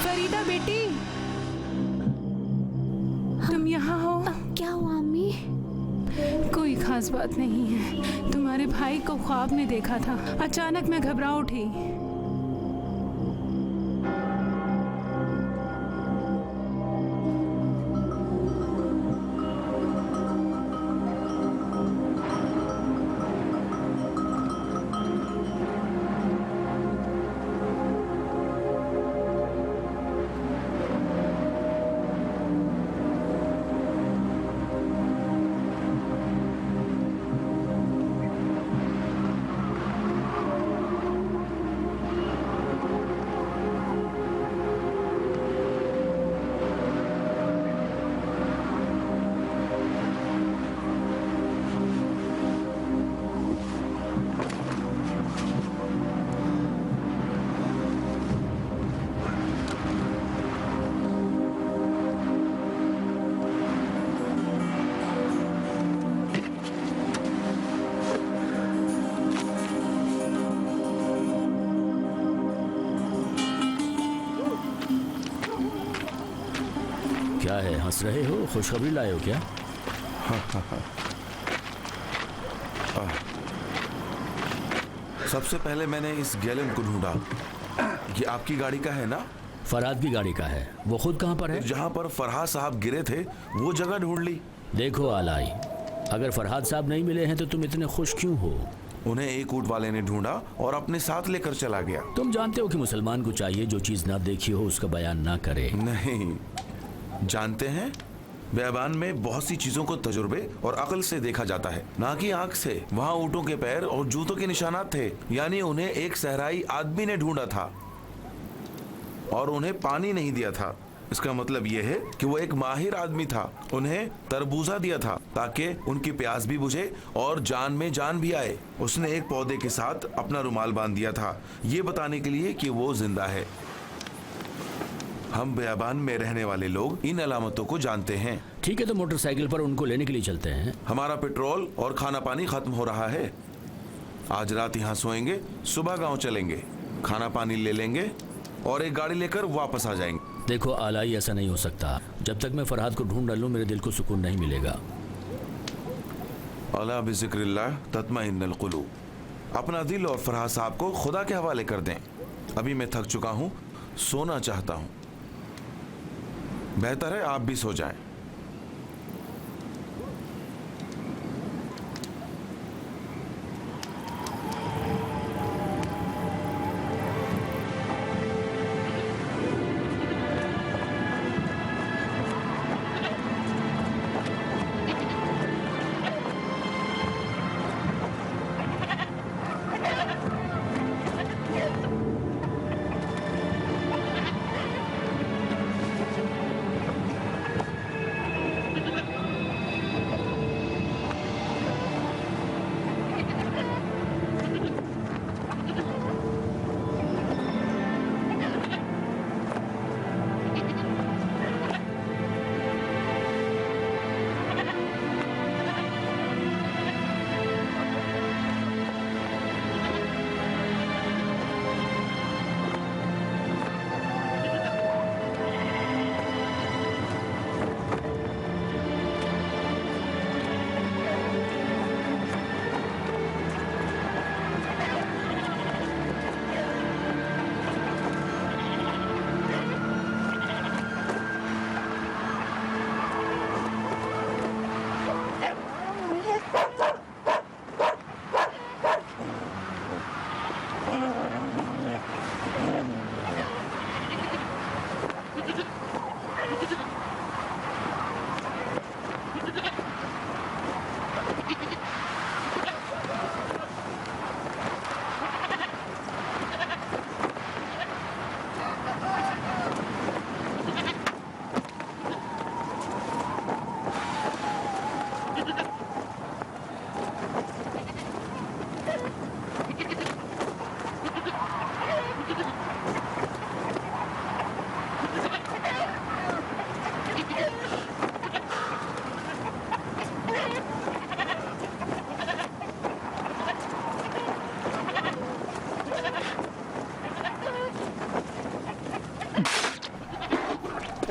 फरीदा बेटी, तुम यहाँ हो? क्या हुआ अम्मी? कोई खास बात नहीं है। तुम्हारे भाई को ख्वाब में देखा था, अचानक मैं घबरा उठी। क्या है, हंस रहे हो? खुशखबरी लाए हो क्या? सबसे पहले मैंने इस गैलन को ढूंढा। ये आपकी गाड़ी का है ना? फरहाद की गाड़ी का है। वो खुद कहाँ पर है? जहाँ पर फरहाद साहब गिरे थे वो जगह ढूंढ ली। देखो आलाई, अगर फरहाद साहब नहीं मिले हैं तो तुम इतने खुश क्यों हो? उन्हें एक ऊँट वाले ने ढूंढा और अपने साथ लेकर चला गया। तुम जानते हो कि मुसलमान को चाहिए जो चीज ना देखी हो उसका बयान ना करे। नहीं जानते हैं, बयाबान में बहुत सी चीजों को तजुर्बे और अकल से देखा जाता है, ना कि आंख से। वहाँ ऊँटों के पैर और जूतों के निशानात थे, यानी उन्हें एक सहराई आदमी ने ढूंढा था और उन्हें पानी नहीं दिया था। इसका मतलब यह है कि वो एक माहिर आदमी था। उन्हें तरबूजा दिया था ताकि उनकी प्यास भी बुझे और जान में जान भी आए। उसने एक पौधे के साथ अपना रुमाल बांध दिया था, ये बताने के लिए कि वो जिंदा है। हम बयाबान में रहने वाले लोग इन अलामतों को जानते हैं। ठीक है, तो मोटरसाइकिल पर उनको लेने के लिए चलते हैं। हमारा पेट्रोल और खाना पानी खत्म हो रहा है। आज रात यहाँ सोएंगे, सुबह गांव चलेंगे, खाना पानी ले लेंगे और एक गाड़ी लेकर वापस आ जाएंगे। देखो आलाई, ऐसा नहीं हो सकता। जब तक मैं फरहाद को ढूंढ डालूं मेरे दिल को सुकून नहीं मिलेगा। अला बिज़िक्रिल्लाह तत्मइन्नुल क़ुलूब। अपना दिल और फरहाद साहब को खुदा के हवाले कर दें। अभी मैं थक चुका हूँ, सोना चाहता हूँ। बेहतर है आप भी सो जाएं।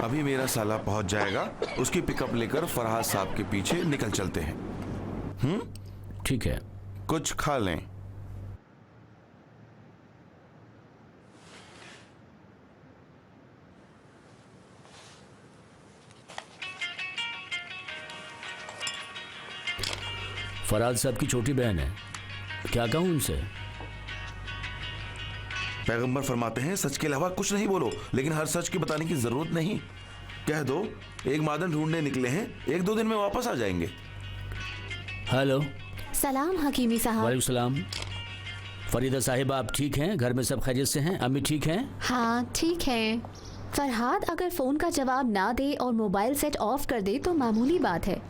अभी मेरा साला पहुंच जाएगा, उसकी पिकअप लेकर फरहाद साहब के पीछे निकल चलते हैं। ठीक है। कुछ खा लें। फरहाद साहब की छोटी बहन है, क्या कहूँ उनसे? पैगंबर फरमाते हैं सच के अलावा कुछ नहीं बोलो, लेकिन हर सच की बताने की जरूरत नहीं। कह दो एक मादन ढूंढने निकले हैं, 1-2 दिन में वापस आ जाएंगे। हेलो। सलाम हकीमी साहब। वालेकुम सलाम। फरीदा साहिबा आप ठीक हैं? घर में सब खैरियत से हैं? अम्मी ठीक हैं? हाँ ठीक है। फरहाद अगर फोन का जवाब ना दे और मोबाइल सेट ऑफ कर दे तो मामूली बात है,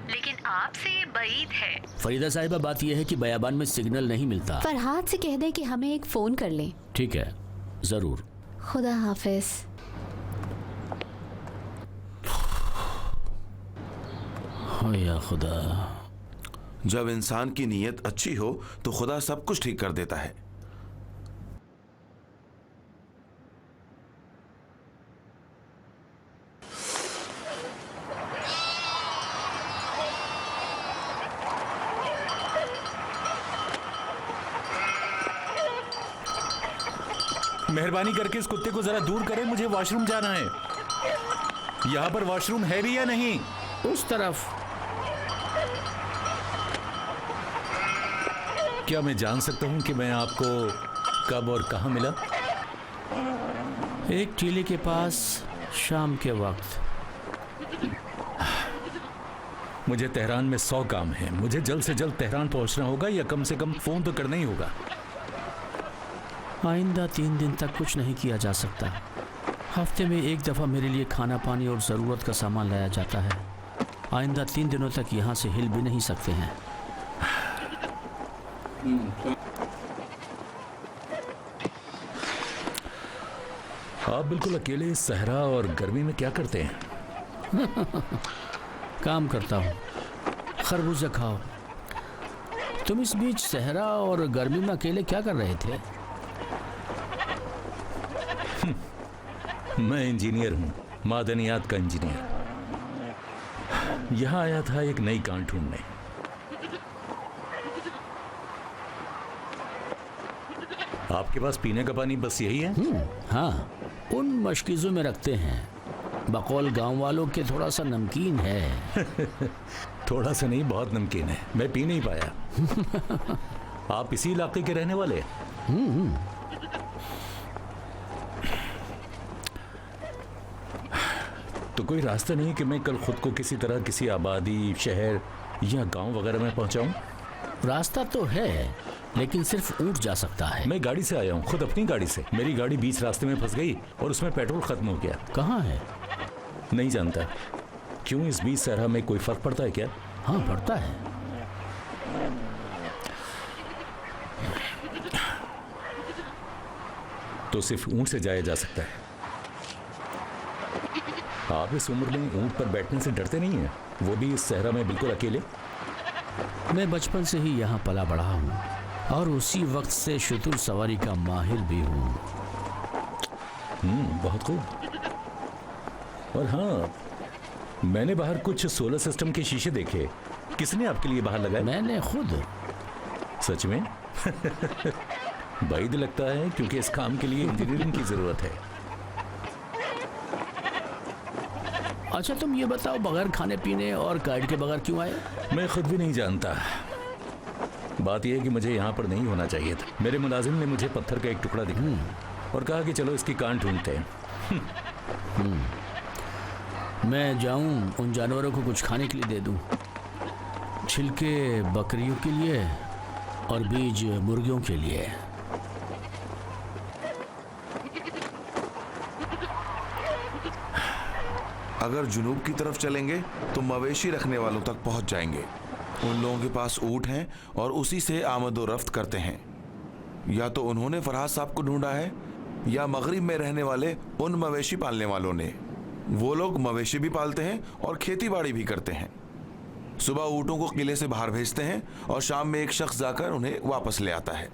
लेकिन आपसे ये बईद है। फरीदा साहिबा बात यह है कि बयाबान में सिग्नल नहीं मिलता। फरहाद से कह दे कि हमें एक फोन कर ले। ठीक है, जरूर। खुदा हाफिज। हाँ या खुदा। जब इंसान की नीयत अच्छी हो तो खुदा सब कुछ ठीक कर देता है। मेहरबानी करके इस कुत्ते को जरा दूर करें, मुझे वॉशरूम जाना है। यहाँ पर वॉशरूम है भी या नहीं? उस तरफ। क्या मैं जान सकता हूँ कि मैं आपको कब और कहाँ मिला? एक टीले के पास शाम के वक्त। मुझे तेहरान में 100 काम है। मुझे जल्द से जल्द तेहरान पहुँचना होगा, या कम से कम फोन तो करना ही होगा। आइंदा 3 दिन तक कुछ नहीं किया जा सकता। हफ्ते में 1 दफ़ा मेरे लिए खाना पानी और ज़रूरत का सामान लाया जाता है। आइंदा 3 दिनों तक यहाँ से हिल भी नहीं सकते हैं। आप बिल्कुल अकेले सहरा और गर्मी में क्या करते हैं? काम करता हूँ। खरबूजा खाओ। तुम इस बीच सहरा और गर्मी में अकेले क्या कर रहे थे? मैं इंजीनियर हूँ, मादनियात का इंजीनियर। यहाँ आया था एक नई कान ढूंढने। आपके पास पीने का पानी बस यही है? हाँ, उन मशकीज़ों में रखते हैं। बकौल गांव वालों के थोड़ा सा नमकीन है। थोड़ा सा नहीं, बहुत नमकीन है। मैं पी नहीं पाया। आप इसी इलाके के रहने वाले हैं? तो कोई रास्ता नहीं कि मैं कल खुद को किसी तरह किसी आबादी, शहर या गांव वगैरह में पहुंचाऊं? रास्ता तो है, लेकिन सिर्फ ऊँट जा सकता है। मैं गाड़ी से आया हूँ, खुद अपनी गाड़ी से। मेरी गाड़ी बीच रास्ते में फंस गई और उसमें पेट्रोल खत्म हो गया। कहाँ है? नहीं जानता। क्यों, इस बीच सहरा में कोई फर्क पड़ता है क्या? हाँ पड़ता है। तो सिर्फ ऊँट से जाया जा सकता है। आप इस उम्र में ऊँट पर बैठने से डरते नहीं हैं? वो भी इस सहरा में बिल्कुल अकेले? मैं बचपन से ही यहाँ पला बढ़ा हूँ और उसी वक्त से शुतुर सवारी का माहिर भी हूँ। बहुत खूब। और हाँ, मैंने बाहर कुछ सोलर सिस्टम के शीशे देखे। किसने आपके लिए बाहर लगाए? मैंने खुद। सच में? बैद लगता है, क्योंकि इस काम के लिए इंजीनियरिंग की जरूरत है। अच्छा तुम ये बताओ, बगैर खाने पीने और गाइड के बगैर क्यों आए? मैं खुद भी नहीं जानता। बात यह है कि मुझे यहाँ पर नहीं होना चाहिए था। मेरे मुलाजिम ने मुझे पत्थर का एक टुकड़ा दिखाया और कहा कि चलो इसकी कान ढूंढते हैं। मैं जाऊं उन जानवरों को कुछ खाने के लिए दे दूं। छिलके बकरियों के लिए और बीज मुर्गियों के लिए। अगर जुनूब की तरफ चलेंगे तो मवेशी रखने वालों तक पहुंच जाएंगे। उन लोगों के पास ऊँट हैं और उसी से आमद व रफ्त करते हैं। या तो उन्होंने फरहाद साहब को ढूंढा है या मगरिब में रहने वाले उन मवेशी पालने वालों ने। वो लोग मवेशी भी पालते हैं और खेती बाड़ी भी करते हैं। सुबह ऊँटों को किले से बाहर भेजते हैं और शाम में एक शख्स जाकर उन्हें वापस ले आता है।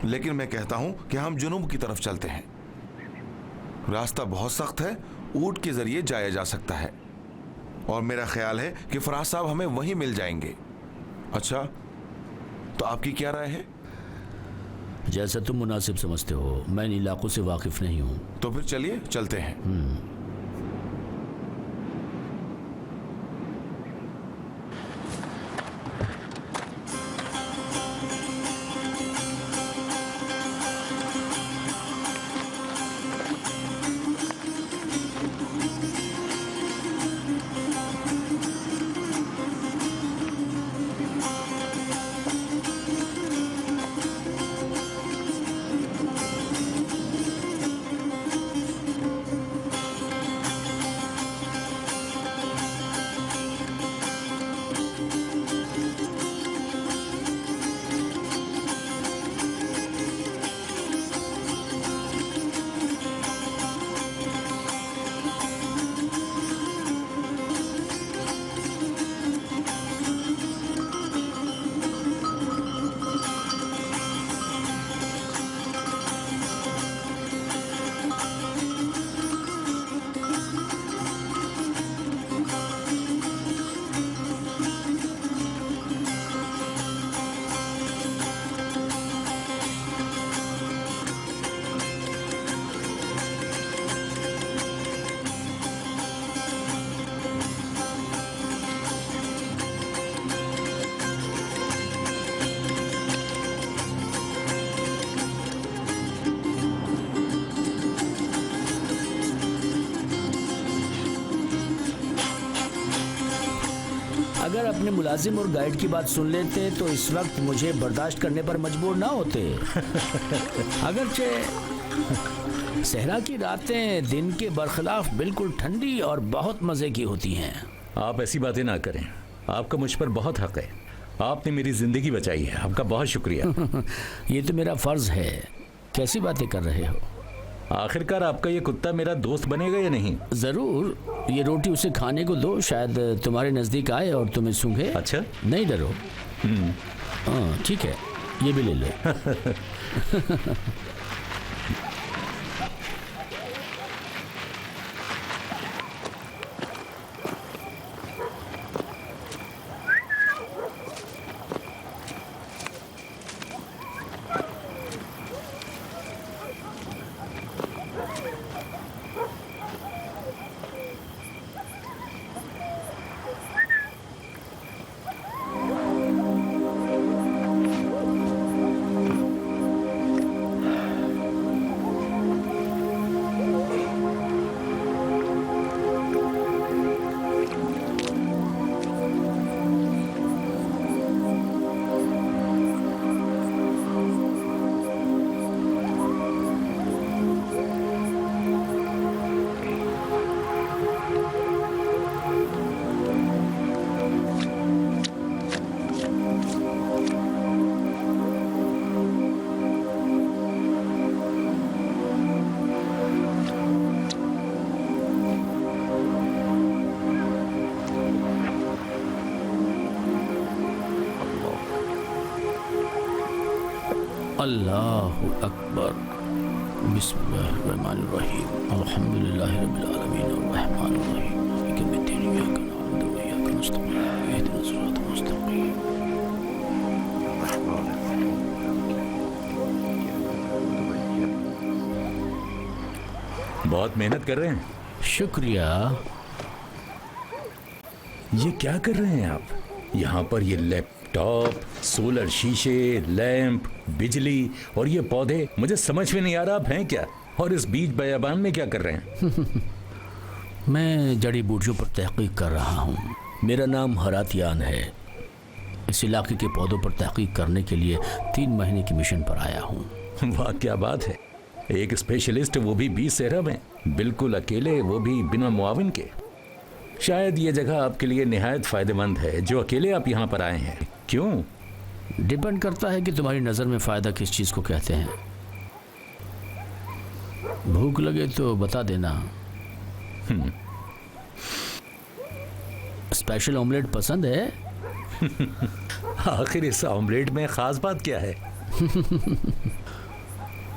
लेकिन मैं कहता हूं कि हम जुनूब की तरफ चलते हैं। रास्ता बहुत सख्त है, ऊंट के जरिए जाया जा सकता है, और मेरा ख्याल है कि फराज साहब हमें वहीं मिल जाएंगे। अच्छा, तो आपकी क्या राय है? जैसा तुम मुनासिब समझते हो, मैं इन इलाकों से वाकिफ नहीं हूँ। तो फिर चलिए चलते हैं। अगर अपने मुलाजिम और गाइड की बात सुन लेते तो इस वक्त मुझे बर्दाश्त करने पर मजबूर ना होते। अगरचे सहरा की रातें दिन के बरखिलाफ बिल्कुल ठंडी और बहुत मज़े की होती हैं। आप ऐसी बातें ना करें, आपका मुझ पर बहुत हक है। आपने मेरी ज़िंदगी बचाई है, आपका बहुत शुक्रिया। ये तो मेरा फ़र्ज़ है। कैसी बातें कर रहे हो? आखिरकार आपका ये कुत्ता मेरा दोस्त बनेगा या नहीं? ज़रूर। ये रोटी उसे खाने को दो, शायद तुम्हारे नज़दीक आए और तुम्हें सूंघे। अच्छा, नहीं डरो। हाँ ठीक है, ये भी ले लो। अल्लाहु अकबर। बिस्मिल्लाहिर्रहमानिर्रहीम। अल्हम्दुलिल्लाहि रब्बिल आलमीन अर्रहमानिर्रहीम मालिकि यौमिद्दीन इय्याका नअबुदु व इय्याका नस्तईन इहदिनस सिरातल मुस्तक़ीम। बहुत मेहनत कर रहे हैं। शुक्रिया। ये क्या कर रहे हैं आप? यहाँ पर ये लैपटॉप, सोलर शीशे, लैंप, बिजली और ये पौधे, मुझे समझ में नहीं आ रहा आप हैं क्या? और इस बीच बयाबान में क्या कर रहे हैं? मैं जड़ी बूटियों पर तहकीक कर रहा हूँ। मेरा नाम हरातियान है। इस इलाके के पौधों पर तहकीक करने के लिए 3 महीने की मिशन पर आया हूँ। वाह क्या बात है, एक स्पेशलिस्ट, वो भी 20 सहरा में, बिल्कुल अकेले, वो भी बिना मुआविन के। शायद ये जगह आपके लिए निहायत फ़ायदेमंद है जो अकेले आप यहाँ पर आए हैं। क्यों? डिपेंड करता है कि तुम्हारी नज़र में फ़ायदा किस चीज़ को कहते हैं। भूख लगे तो बता देना। स्पेशल ऑमलेट पसंद है? आखिर इस ऑमलेट में ख़ास बात क्या है?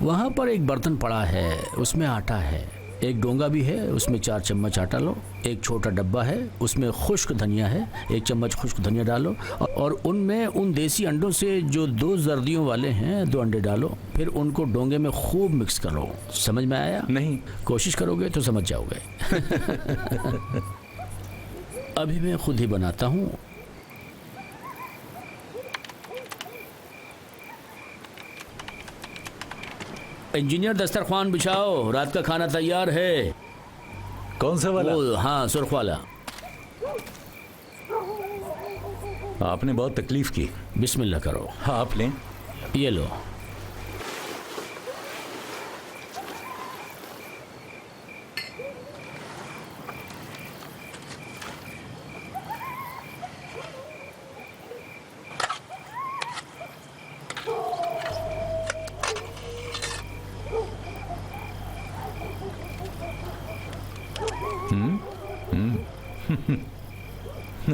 वहाँ पर एक बर्तन पड़ा है, उसमें आटा है। एक डोंगा भी है, उसमें 4 चम्मच आटा लो। एक छोटा डब्बा है, उसमें खुश्क धनिया है, 1 चम्मच खुश्क धनिया डालो। और उनमें उन देसी अंडों से जो 2 जर्दियों वाले हैं 2 अंडे डालो। फिर उनको डोंगे में खूब मिक्स करो। समझ में आया? नहीं। कोशिश करोगे तो समझ जाओगे। अभी मैं खुद ही बनाता हूँ। इंजीनियर दस्तरखान बिछाओ, रात का खाना तैयार है। कौन सा वाला? हाँ, सुर्ख वाला। आपने बहुत तकलीफ की। बिस्मिल्लाह करो। हाँ, आप लें। ये लो।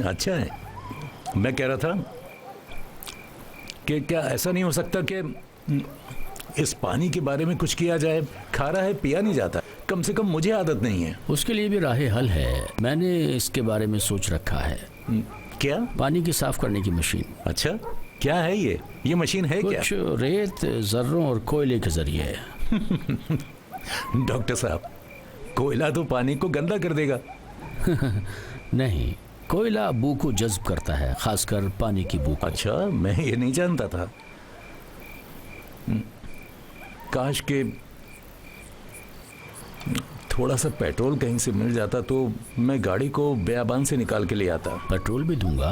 अच्छा है। मैं कह रहा था कि क्या ऐसा नहीं हो सकता कि इस पानी के बारे में कुछ किया जाए? खारा है, पिया नहीं जाता। कम से कम मुझे आदत नहीं है। उसके लिए भी राह हल है। मैंने इसके बारे में सोच रखा है। क्या? पानी की साफ करने की मशीन। अच्छा, क्या है ये मशीन है क्या? कुछ रेत, जर्रों और कोयले के जरिए। डॉक्टर साहब, कोयला तो पानी को गंदा कर देगा। नहीं, कोयला बू को जज्ब करता है, खासकर पानी की बू को। अच्छा, मैं ये नहीं जानता था। काश के थोड़ा सा पेट्रोल कहीं से मिल जाता तो मैं गाड़ी को बेयाबान से निकाल के ले आता। पेट्रोल भी दूंगा।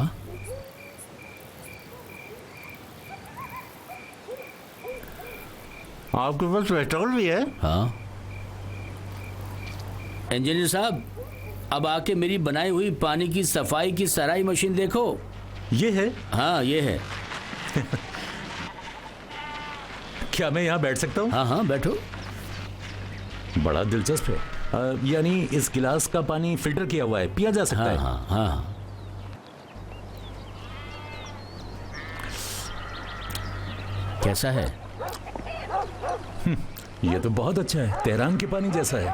आपके पास पेट्रोल भी है? हाँ। इंजीनियर साहब, अब आके मेरी बनाई हुई पानी की सफाई की सराई मशीन देखो। ये है? हाँ, ये है। क्या मैं यहाँ बैठ सकता हूँ? हाँ हाँ, बैठो। बड़ा दिलचस्प है। यानी इस गिलास का पानी फिल्टर किया हुआ है, पिया जा सकता है? हाँ हाँ। कैसा है? ये तो बहुत अच्छा है, तेहरान के पानी जैसा है।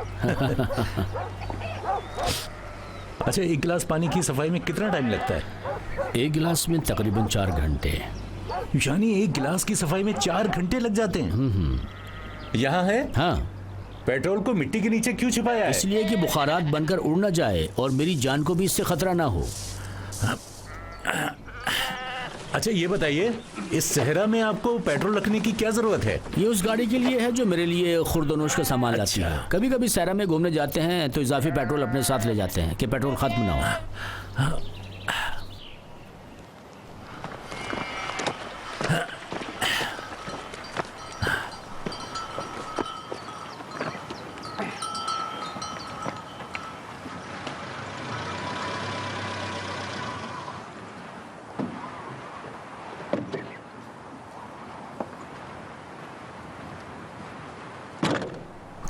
अच्छा, एक गिलास पानी की सफाई में कितना टाइम लगता है? एक गिलास में तकरीबन 4 घंटे। यानी एक गिलास की सफाई में 4 घंटे लग जाते हैं? यहाँ है? हाँ। पेट्रोल को मिट्टी के नीचे क्यों छिपाया है? इसलिए कि बुखारात बनकर उड़ ना जाए और मेरी जान को भी इससे खतरा ना हो। अच्छा, ये बताइए, इस सहरा में आपको पेट्रोल रखने की क्या जरूरत है? ये उस गाड़ी के लिए है जो मेरे लिए खुर्दनोश का सामान लाती है। कभी कभी सहरा में घूमने जाते हैं तो इजाफी पेट्रोल अपने साथ ले जाते हैं कि पेट्रोल खत्म ना हो।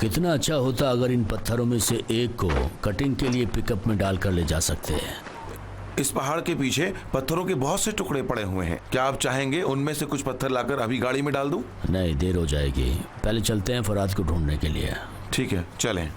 कितना अच्छा होता अगर इन पत्थरों में से एक को कटिंग के लिए पिकअप में डालकर ले जा सकते हैं। इस पहाड़ के पीछे पत्थरों के बहुत से टुकड़े पड़े हुए हैं। क्या आप चाहेंगे उनमें से कुछ पत्थर लाकर अभी गाड़ी में डाल दूं? नहीं, देर हो जाएगी। पहले चलते हैं फराद को ढूंढने के लिए। ठीक है, चलें।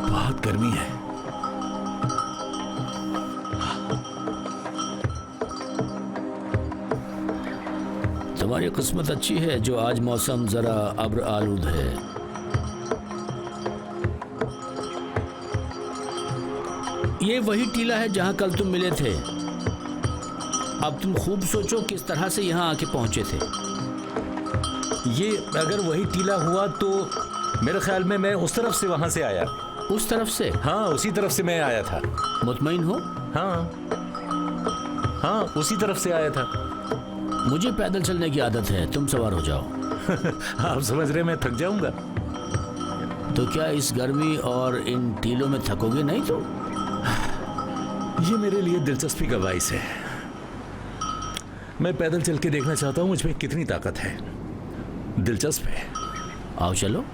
बहुत गर्मी है। तुम्हारी किस्मत अच्छी है जो आज मौसम जरा अब्र आलूद है। ये वही टीला है जहां कल तुम मिले थे। अब तुम खूब सोचो किस तरह से यहां आके पहुंचे थे। ये अगर वही टीला हुआ तो मेरे ख्याल में मैं उस तरफ से वहां से आया। उस तरफ से? हाँ, उसी तरफ से मैं आया था। मुतमईन हो? हाँ, उसी तरफ से आया था। मुझे पैदल चलने की आदत है, तुम सवार हो जाओ। आप समझ रहे मैं थक जाऊंगा। तो क्या इस गर्मी और इन टीलों में थकोगे नहीं? तो ये मेरे लिए दिलचस्पी का बाइस है। मैं पैदल चल के देखना चाहता हूँ मुझमें कितनी ताकत है। दिलचस्प है। आओ चलो।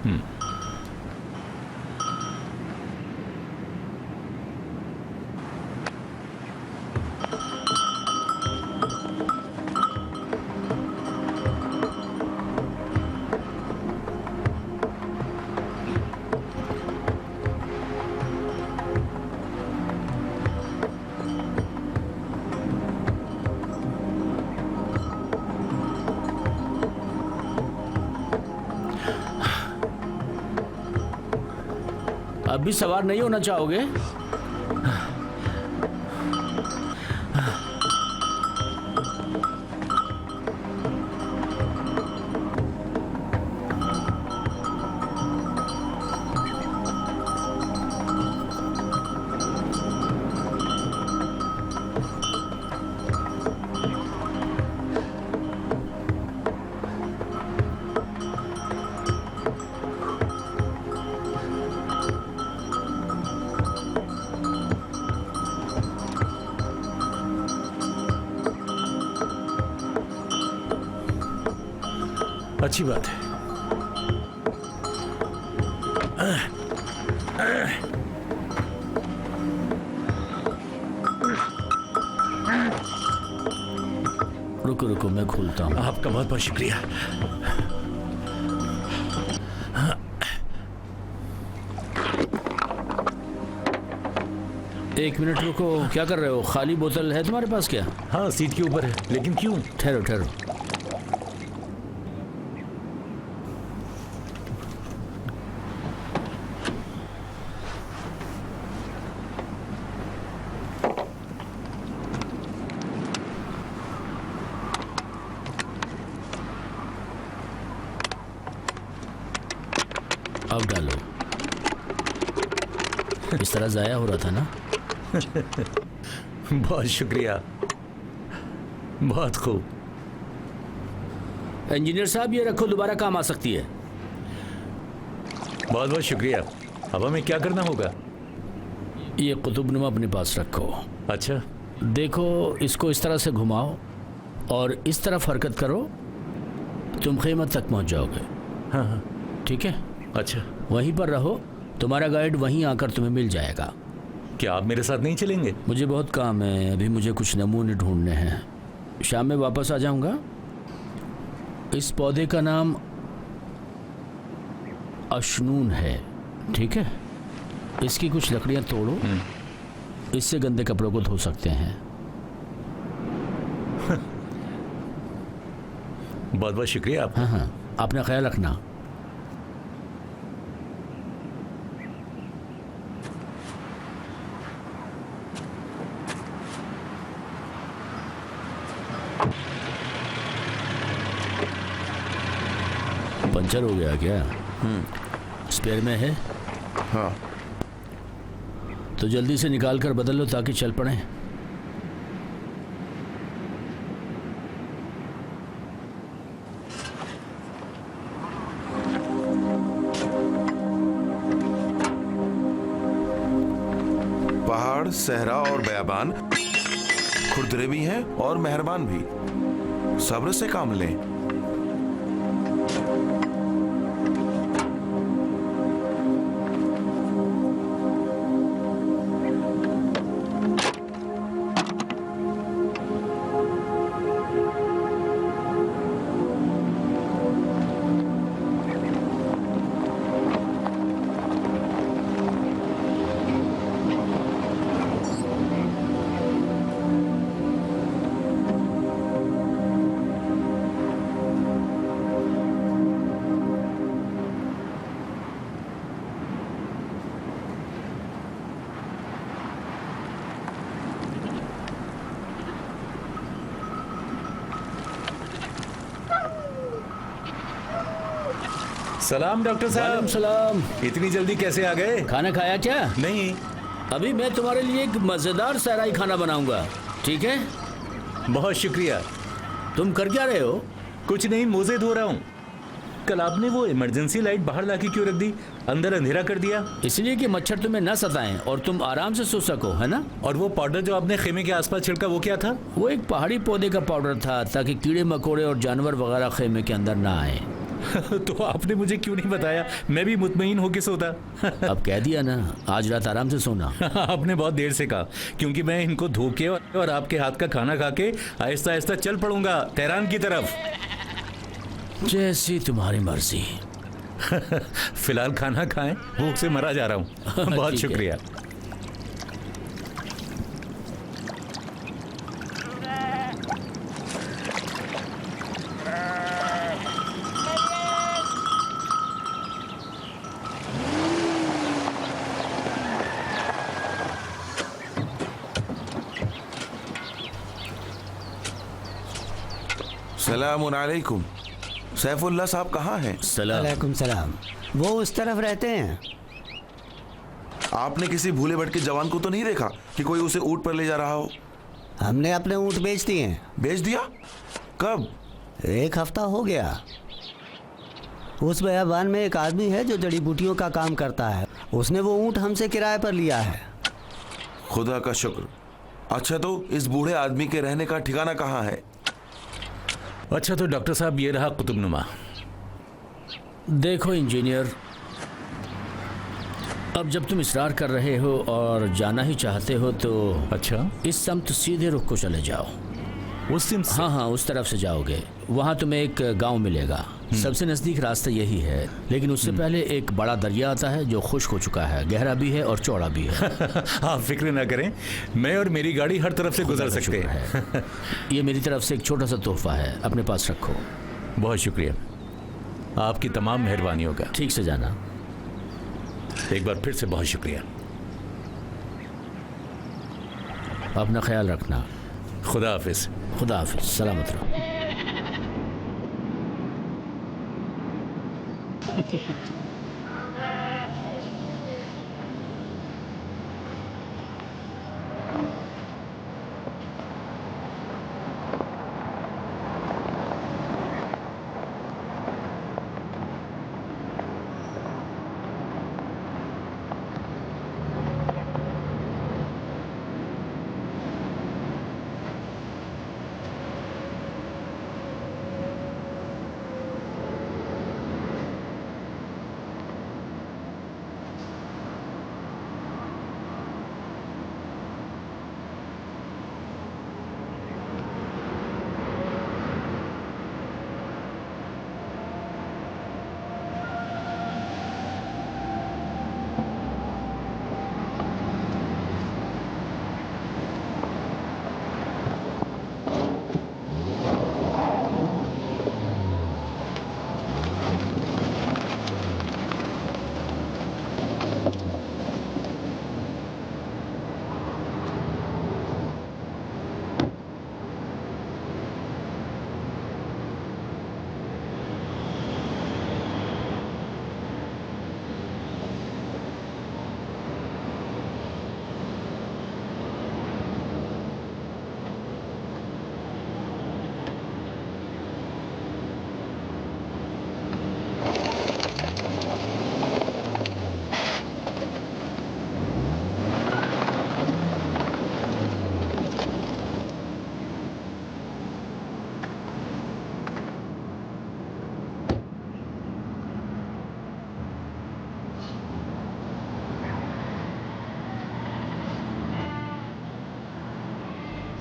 अब भी सवार नहीं होना चाहोगे? अच्छी बात है। रुको रुको, मैं खोलता हूँ। आपका बहुत बहुत शुक्रिया। एक मिनट रुको, क्या कर रहे हो? खाली बोतल है तुम्हारे पास क्या? हाँ, सीट के ऊपर है, लेकिन क्यों? ठहरो ठहरो। अब डालो। इस तरह जाया हो रहा था ना? बहुत शुक्रिया, बहुत खूब। इंजीनियर साहब ये रखो, दोबारा काम आ सकती है। बहुत बहुत शुक्रिया। अब हमें क्या करना होगा? ये कुतुबनुमा अपने पास रखो। अच्छा, देखो इसको इस तरह से घुमाओ और इस तरफ हरकत करो, तुम कीमत तक पहुंच जाओगे। हाँ हाँ, ठीक है? अच्छा। वहीं पर रहो, तुम्हारा गाइड वहीं आकर तुम्हें मिल जाएगा। क्या आप मेरे साथ नहीं चलेंगे? मुझे बहुत काम है, अभी मुझे कुछ नमूने ढूंढने हैं। शाम में वापस आ जाऊंगा। इस पौधे का नाम अशनून है, ठीक है? इसकी कुछ लकड़ियां तोड़ो, इससे गंदे कपड़ों को धो सकते हैं। बहुत बहुत शुक्रिया आप। हाँ हाँ, अपना ख्याल रखना। पंचर हो गया क्या? स्पेयर में है? हाँ। तो जल्दी से निकाल कर बदल लो ताकि चल पड़े। पहाड़, सहरा और बयाबान खुरदरे भी हैं और मेहरबान भी। सब्र से काम लें। सलाम डॉक्टर वालेकुम साहब। सलाम। इतनी जल्दी कैसे आ गए? खाना खाया क्या? नहीं। अभी मैं तुम्हारे लिए एक मजेदार सहराई खाना बनाऊंगा, ठीक है? बहुत शुक्रिया। तुम कर क्या रहे हो? कुछ नहीं, मोजे धो रहा हूँ। कल आपने वो इमरजेंसी लाइट बाहर लाके क्यों रख दी? अंदर अंधेरा कर दिया। इसलिए कि मच्छर तुम्हें न सताएं और तुम आराम से सो सको, है ना? और वो पाउडर जो आपने खेमे के आसपास छिड़का वो क्या था? वो एक पहाड़ी पौधे का पाउडर था ताकि कीड़े मकोड़े और जानवर वगैरह खेमे के अंदर ना आए। तो आपने मुझे क्यों नहीं बताया? मैं भी मुतमईन होके सोता। अब कह दिया ना, आज रात आराम से सोना। आपने बहुत देर से कहा, क्योंकि मैं इनको धो के और आपके हाथ का खाना खा के आहिस्ता आहिस्ता चल पड़ूंगा तेहरान की तरफ। जैसी तुम्हारी मर्जी। फिलहाल खाना खाएं, भूख से मरा जा रहा हूँ। बहुत ठीक है। शुक्रिया। सलाम अलैकुम। सैफुल्लाह साहब कहाँ हैं? सलाम। वालेकुम सलाम। वो उस तरफ रहते हैं। आपने किसी भूले भटके जवान को तो नहीं देखा कि कोई उसे ऊँट पर ले जा रहा हो? हमने अपने ऊँट बेच दिए हैं। बेच दिया? कब? 1 हफ्ता हो गया। उस बयाबान में एक आदमी है जो जड़ी बूटियों का काम करता है। उसने वो ऊँट हमसे किराए पर लिया है। खुदा का शुक्र। अच्छा, तो इस बूढ़े आदमी के रहने का ठिकाना कहाँ है? अच्छा तो डॉक्टर साहब, ये रहा कुतुबनुमा। देखो इंजीनियर, अब जब तुम इसरार कर रहे हो और जाना ही चाहते हो तो अच्छा, इस समत सीधे रुख को चले जाओ। उस सिम से? हाँ हाँ, उस तरफ से जाओगे, वहाँ तुम्हें एक गांव मिलेगा। सबसे नज़दीक रास्ता यही है, लेकिन उससे पहले एक बड़ा दरिया आता है जो खुश्क हो चुका है, गहरा भी है और चौड़ा भी है। आप फिक्र ना करें, मैं और मेरी गाड़ी हर तरफ से गुजर खुदा का सकते शुक्र हैं। है। ये मेरी तरफ से एक छोटा सा तोहफा है, अपने पास रखो। बहुत शुक्रिया, आपकी तमाम मेहरबानियों का। ठीक से जाना। एक बार फिर से बहुत शुक्रिया। अपना ख्याल रखना। खुदा हाफिज। खुदा हाफिज, सलामत रहो।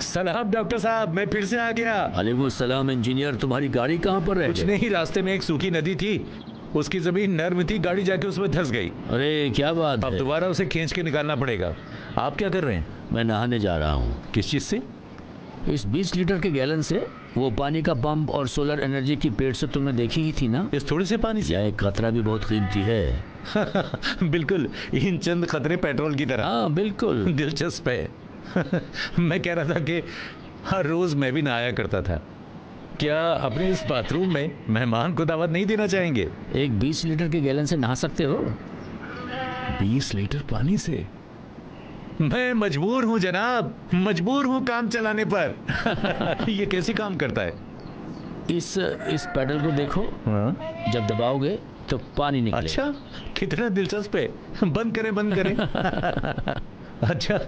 सलाम डॉक्टर साहब, मैं फिर से आ गया। वालेकुम सलाम इंजीनियर, तुम्हारी गाड़ी कहाँ पर रह कुछ गई? नहीं, रास्ते में एक सूखी नदी थी, उसकी जमीन नर्म थी, गाड़ी जाके उसमें धंस गई। अरे क्या बात अब है? दोबारा उसे खींच के निकालना पड़ेगा। आप क्या कर रहे हैं? मैं नहाने जा रहा हूँ। किस चीज से? इस 20 लीटर के गैलन से। वो पानी का पंप और सोलर एनर्जी की पेड़ से तुमने देखी ही थी ना? इस थोड़े से पानी से? यह एक कतरा भी बहुत कीमती है। बिल्कुल, इन चंद खतरे पेट्रोल की तरह। हाँ बिल्कुल। दिलचस्प है। मैं कह रहा था कि हर रोज मैं भी नहाया करता था। क्या अपने इस बाथरूम में मेहमान को दावत नहीं देना चाहेंगे? एक 20 लीटर के गैलन से नहा सकते हो? 20 लीटर पानी से? मैं मजबूर हूँ जनाब, मजबूर हूँ काम चलाने पर। ये कैसे काम करता है? इस पैडल को देखो। हाँ? जब दबाओगे तो पानी निकले। अच्छा, कितना दिलचस्प है। बंद करें, बंद करें। अच्छा,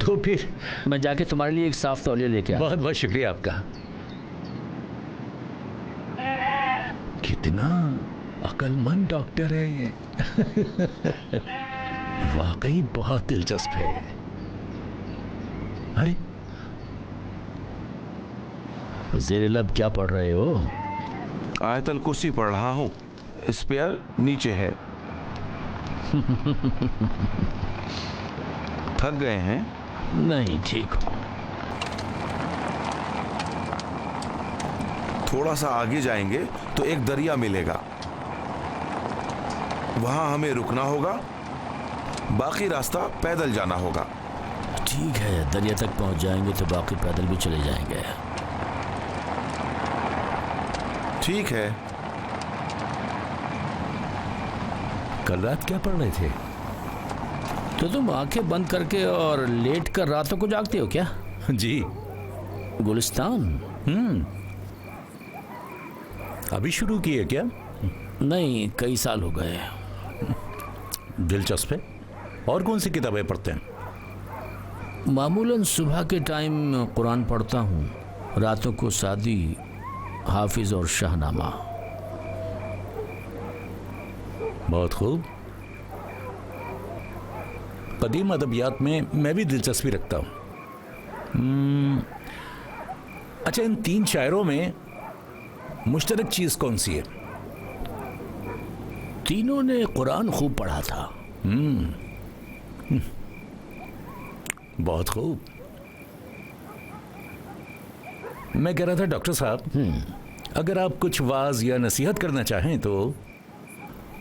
तो फिर मैं जाके तुम्हारे लिए एक साफ तौलिया लेके आता। बहुत बहुत शुक्रिया आपका। कितना अक्लमंद डॉक्टर है। वाकई बहुत दिलचस्प है। अरे ज़ेरे लब क्या पढ़ रहे हो? आयतल कुर्सी पढ़ रहा हूँ। स्पेयर नीचे है। थक गए हैं? नहीं, ठीक हो। थोड़ा सा आगे जाएंगे तो एक दरिया मिलेगा, वहां हमें रुकना होगा, बाकी रास्ता पैदल जाना होगा। ठीक है, दरिया तक पहुंच जाएंगे तो बाकी पैदल भी चले जाएंगे। ठीक है। कल रात क्या पढ़ रहे थे? तो तुम आंखें बंद करके और लेट कर रातों को जागते हो क्या? जी। गुलिस्तान? अभी शुरू किए क्या? नहीं, कई साल हो गए। दिलचस्प है। और कौन सी किताबें पढ़ते हैं? मामूलन सुबह के टाइम कुरान पढ़ता हूँ, रातों को सादी, हाफिज और शाहनामा। बहुत खूब। कदीम अदबियात में मैं भी दिलचस्पी रखता हूँ। अच्छा, इन 3 शायरों में मुश्तरक चीज कौन सी है? तीनों ने कुरान खूब पढ़ा था। बहुत खूब। मैं कह रहा था डॉक्टर साहब, अगर आप कुछ वाज या नसीहत करना चाहें तो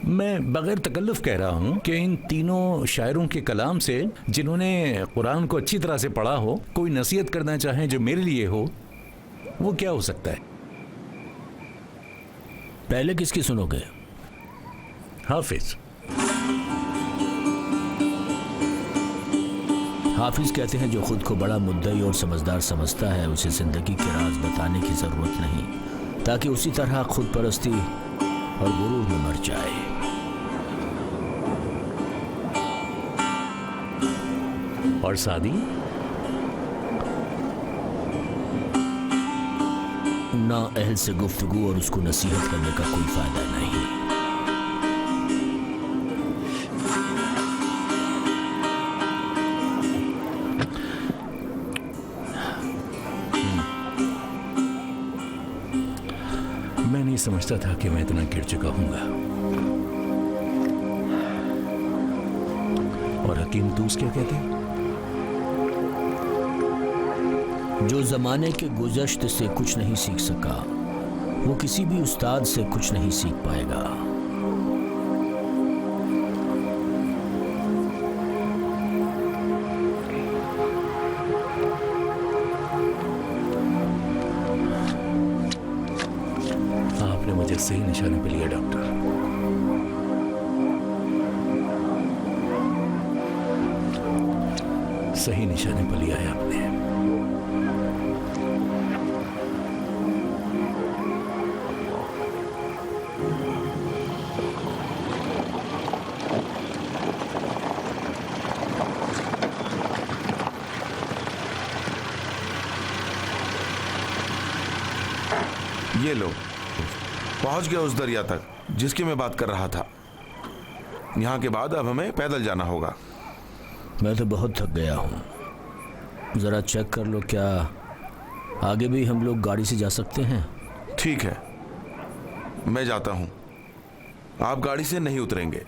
मैं बगैर तकल्लुफ कह रहा हूं कि इन तीनों शायरों के कलाम से, जिन्होंने कुरान को अच्छी तरह से पढ़ा हो, कोई नसीहत करना चाहें जो मेरे लिए हो, वो क्या हो सकता है? पहले किसकी सुनोगे? हाफिज। हाफिज कहते हैं जो खुद को बड़ा मुद्दई और समझदार समझता है उसे जिंदगी के राज बताने की जरूरत नहीं, ताकि उसी तरह खुद परस्ती और गुरूर में मर जाए। और सादी? ना अहल से गुफ्तगू और उसको नसीहत करने का कोई फायदा नहीं। मैं नहीं समझता था कि मैं इतना गिर चुका हूंगा। और हकीम तूस क्या कहते हैं? जो जमाने के गुज़श्त से कुछ नहीं सीख सका, वो किसी भी उस्ताद से कुछ नहीं सीख पाएगा। आपने मुझे सही निशाने पे लिया डॉक्टर। सही निशाने पर लिया है आपने। ये लो, पहुंच गया उस दरिया तक जिसकी मैं बात कर रहा था। यहाँ के बाद अब हमें पैदल जाना होगा। मैं तो बहुत थक गया हूँ। जरा चेक कर लो, क्या आगे भी हम लोग गाड़ी से जा सकते हैं? ठीक है, मैं जाता हूँ। आप गाड़ी से नहीं उतरेंगे।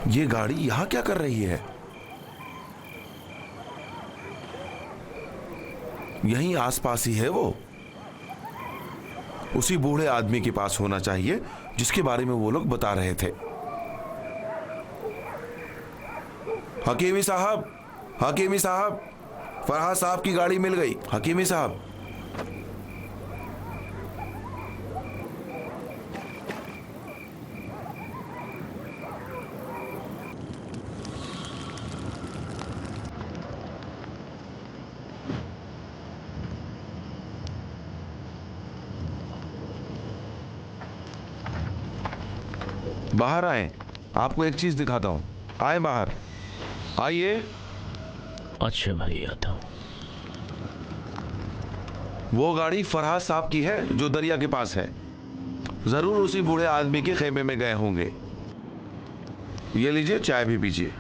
ये गाड़ी यहां क्या कर रही है? यहीं आसपास ही है वो। उसी बूढ़े आदमी के पास होना चाहिए जिसके बारे में वो लोग बता रहे थे। हकीमी साहब, हकीमी साहब, फरहाद साहब की गाड़ी मिल गई। हकीमी साहब, बाहर आए, आपको एक चीज दिखाता हूं। आए बाहर, आइए। अच्छा भाई, आता हूँ। वो गाड़ी फरहाद साहब की है जो दरिया के पास है। जरूर उसी बूढ़े आदमी के खेमे में गए होंगे। ये लीजिए, चाय भी पीजिए।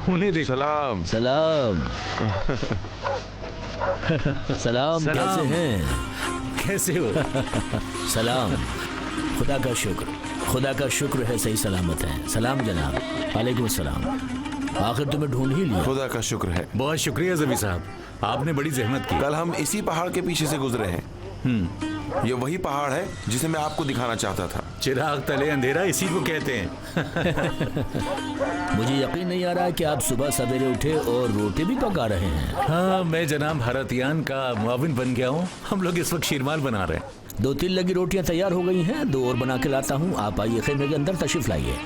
उन्हें देख। सलाम। सलाम। सलाम, कैसे हैं? कैसे हो? सलाम। खुदा का शुक्र, खुदा का शुक्र है, सही सलामत है। सलाम जनाब। वालेकुम सलाम। आखिर तुम्हें ढूंढ ही लिया। खुदा का शुक्र है। बहुत शुक्रिया जबी साहब, आपने बड़ी जहमत की। कल हम इसी पहाड़ के पीछे से गुजरे हैं। ये वही पहाड़ है जिसे मैं आपको दिखाना चाहता था। चिराग तले अंधेरा इसी को कहते हैं। मुझे यकीन नहीं आ रहा कि आप सुबह सवेरे उठे और रोटी भी पका रहे हैं। हाँ, मैं जनाब हरतियान का मुआविन बन गया हूँ। हम लोग इस वक्त शीरमाल बना रहे हैं। 2-3 लगी रोटियां तैयार हो गई हैं, 2 और बना के लाता हूँ। आप आइए, खेमे के अंदर तशरीफ लाइए।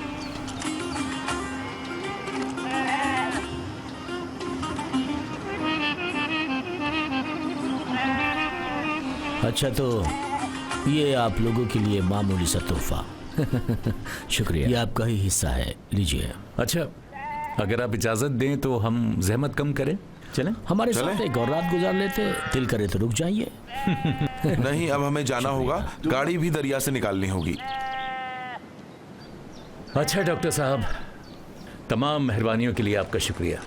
अच्छा, तो ये आप लोगों के लिए मामूली सा तोहफा। शुक्रिया, ये आपका ही हिस्सा है, लीजिए। अच्छा, अगर आप इजाजत दें तो हम जहमत कम करें, चलें? हमारे साथ एक और रात गुजार लेते, दिल करे तो रुक जाइए। नहीं, अब हमें जाना होगा। गाड़ी भी दरिया से निकालनी होगी। अच्छा डॉक्टर साहब, तमाम मेहरबानियों के लिए आपका शुक्रिया।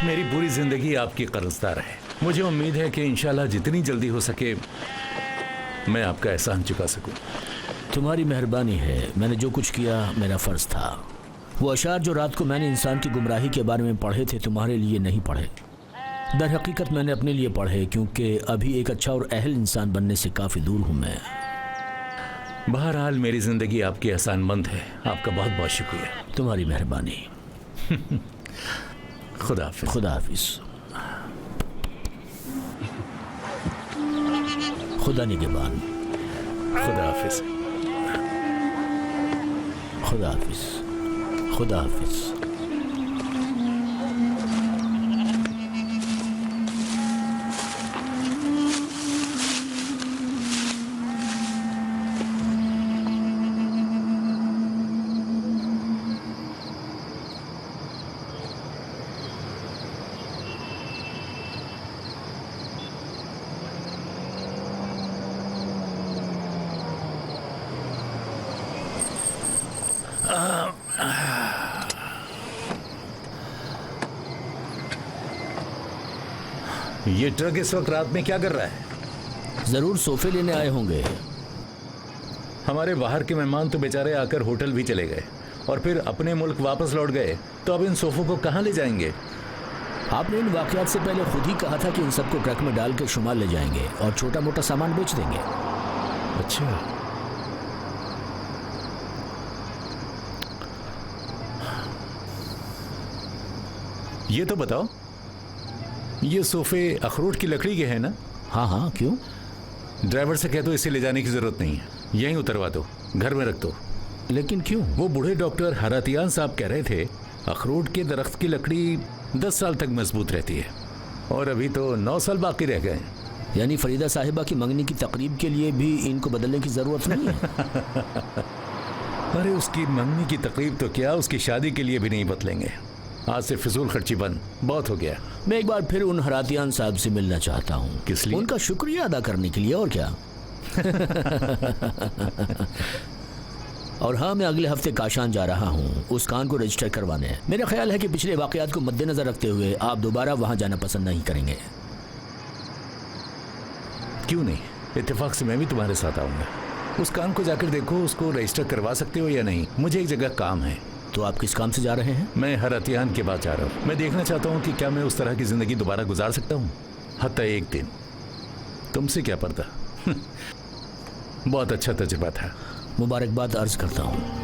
मेरी पूरी जिंदगी आपकी कर्जदार है। मुझे उम्मीद है कि इंशाल्लाह जितनी जल्दी हो सके मैं आपका एहसान चुका सकूं। तुम्हारी मेहरबानी है। मैंने जो कुछ किया मेरा फर्ज था। वो अशार जो रात को मैंने इंसान की गुमराही के बारे में पढ़े थे, तुम्हारे लिए नहीं पढ़े। दर हकीकत मैंने अपने लिए पढ़े, क्योंकि अभी एक अच्छा और अहल इंसान बनने से काफ़ी दूर हूँ मैं। बहरहाल मेरी जिंदगी आपकी एहसानमंद है। आपका बहुत बहुत शुक्रिया। तुम्हारी मेहरबानी। खुदा हाफिज। खुदा हाफिज। खुदा निगहबान। खुदा हाफिज। खुदा हाफिज। खुदा हाफिज। ये ट्रक इस वक्त रात में क्या कर रहा है? जरूर सोफे लेने आए होंगे। हमारे बाहर के मेहमान तो बेचारे आकर होटल भी चले गए और फिर अपने मुल्क वापस लौट गए, तो अब इन सोफों को कहाँ ले जाएंगे? आपने इन वाकयात से पहले खुद ही कहा था कि इन सबको ट्रक में डाल के शुमार ले जाएंगे और छोटा मोटा सामान बेच देंगे। अच्छा, ये तो बताओ, ये सोफे अखरोट की लकड़ी के हैं ना? हाँ हाँ, क्यों? ड्राइवर से कह दो इसे ले जाने की जरूरत नहीं है, यहीं उतरवा दो, घर में रख दो। लेकिन क्यों? वो बूढ़े डॉक्टर हरतियान साहब कह रहे थे अखरोट के दरख्त की लकड़ी 10 साल तक मजबूत रहती है, और अभी तो 9 साल बाकी रह गए। यानी फरीदा साहिबा की मंगनी की तकरीब के लिए भी इनको बदलने की जरूरत नहीं है। अरे उसकी मंगनी की तकलीफ तो क्या, उसकी शादी के लिए भी नहीं बदलेंगे। आज से फिजूल खर्ची बंद, बहुत हो गया। मैं एक बार फिर उन हरातियान साहब से मिलना चाहता हूँ। किस लिए? उनका शुक्रिया अदा करने के लिए, और क्या। और हाँ, मैं अगले हफ्ते काशान जा रहा हूँ उस कान को रजिस्टर करवाने। मेरा ख्याल है कि पिछले वाकयात को मद्देनजर रखते हुए आप दोबारा वहाँ जाना पसंद नहीं करेंगे। क्यों नहीं, इत्तेफाक से मैं भी तुम्हारे साथ आऊंगा। उस कान को जाकर देखो, उसको रजिस्टर करवा सकते हो या नहीं। मुझे एक जगह काम है। तो आप किस काम से जा रहे हैं? मैं हरातियान के बाद जा रहा हूँ। मैं देखना चाहता हूँ कि क्या मैं उस तरह की जिंदगी दोबारा गुजार सकता हूँ, हत्ता एक दिन। तुमसे क्या पड़ता। बहुत अच्छा तजुर्बा था। मुबारकबाद अर्ज करता हूँ।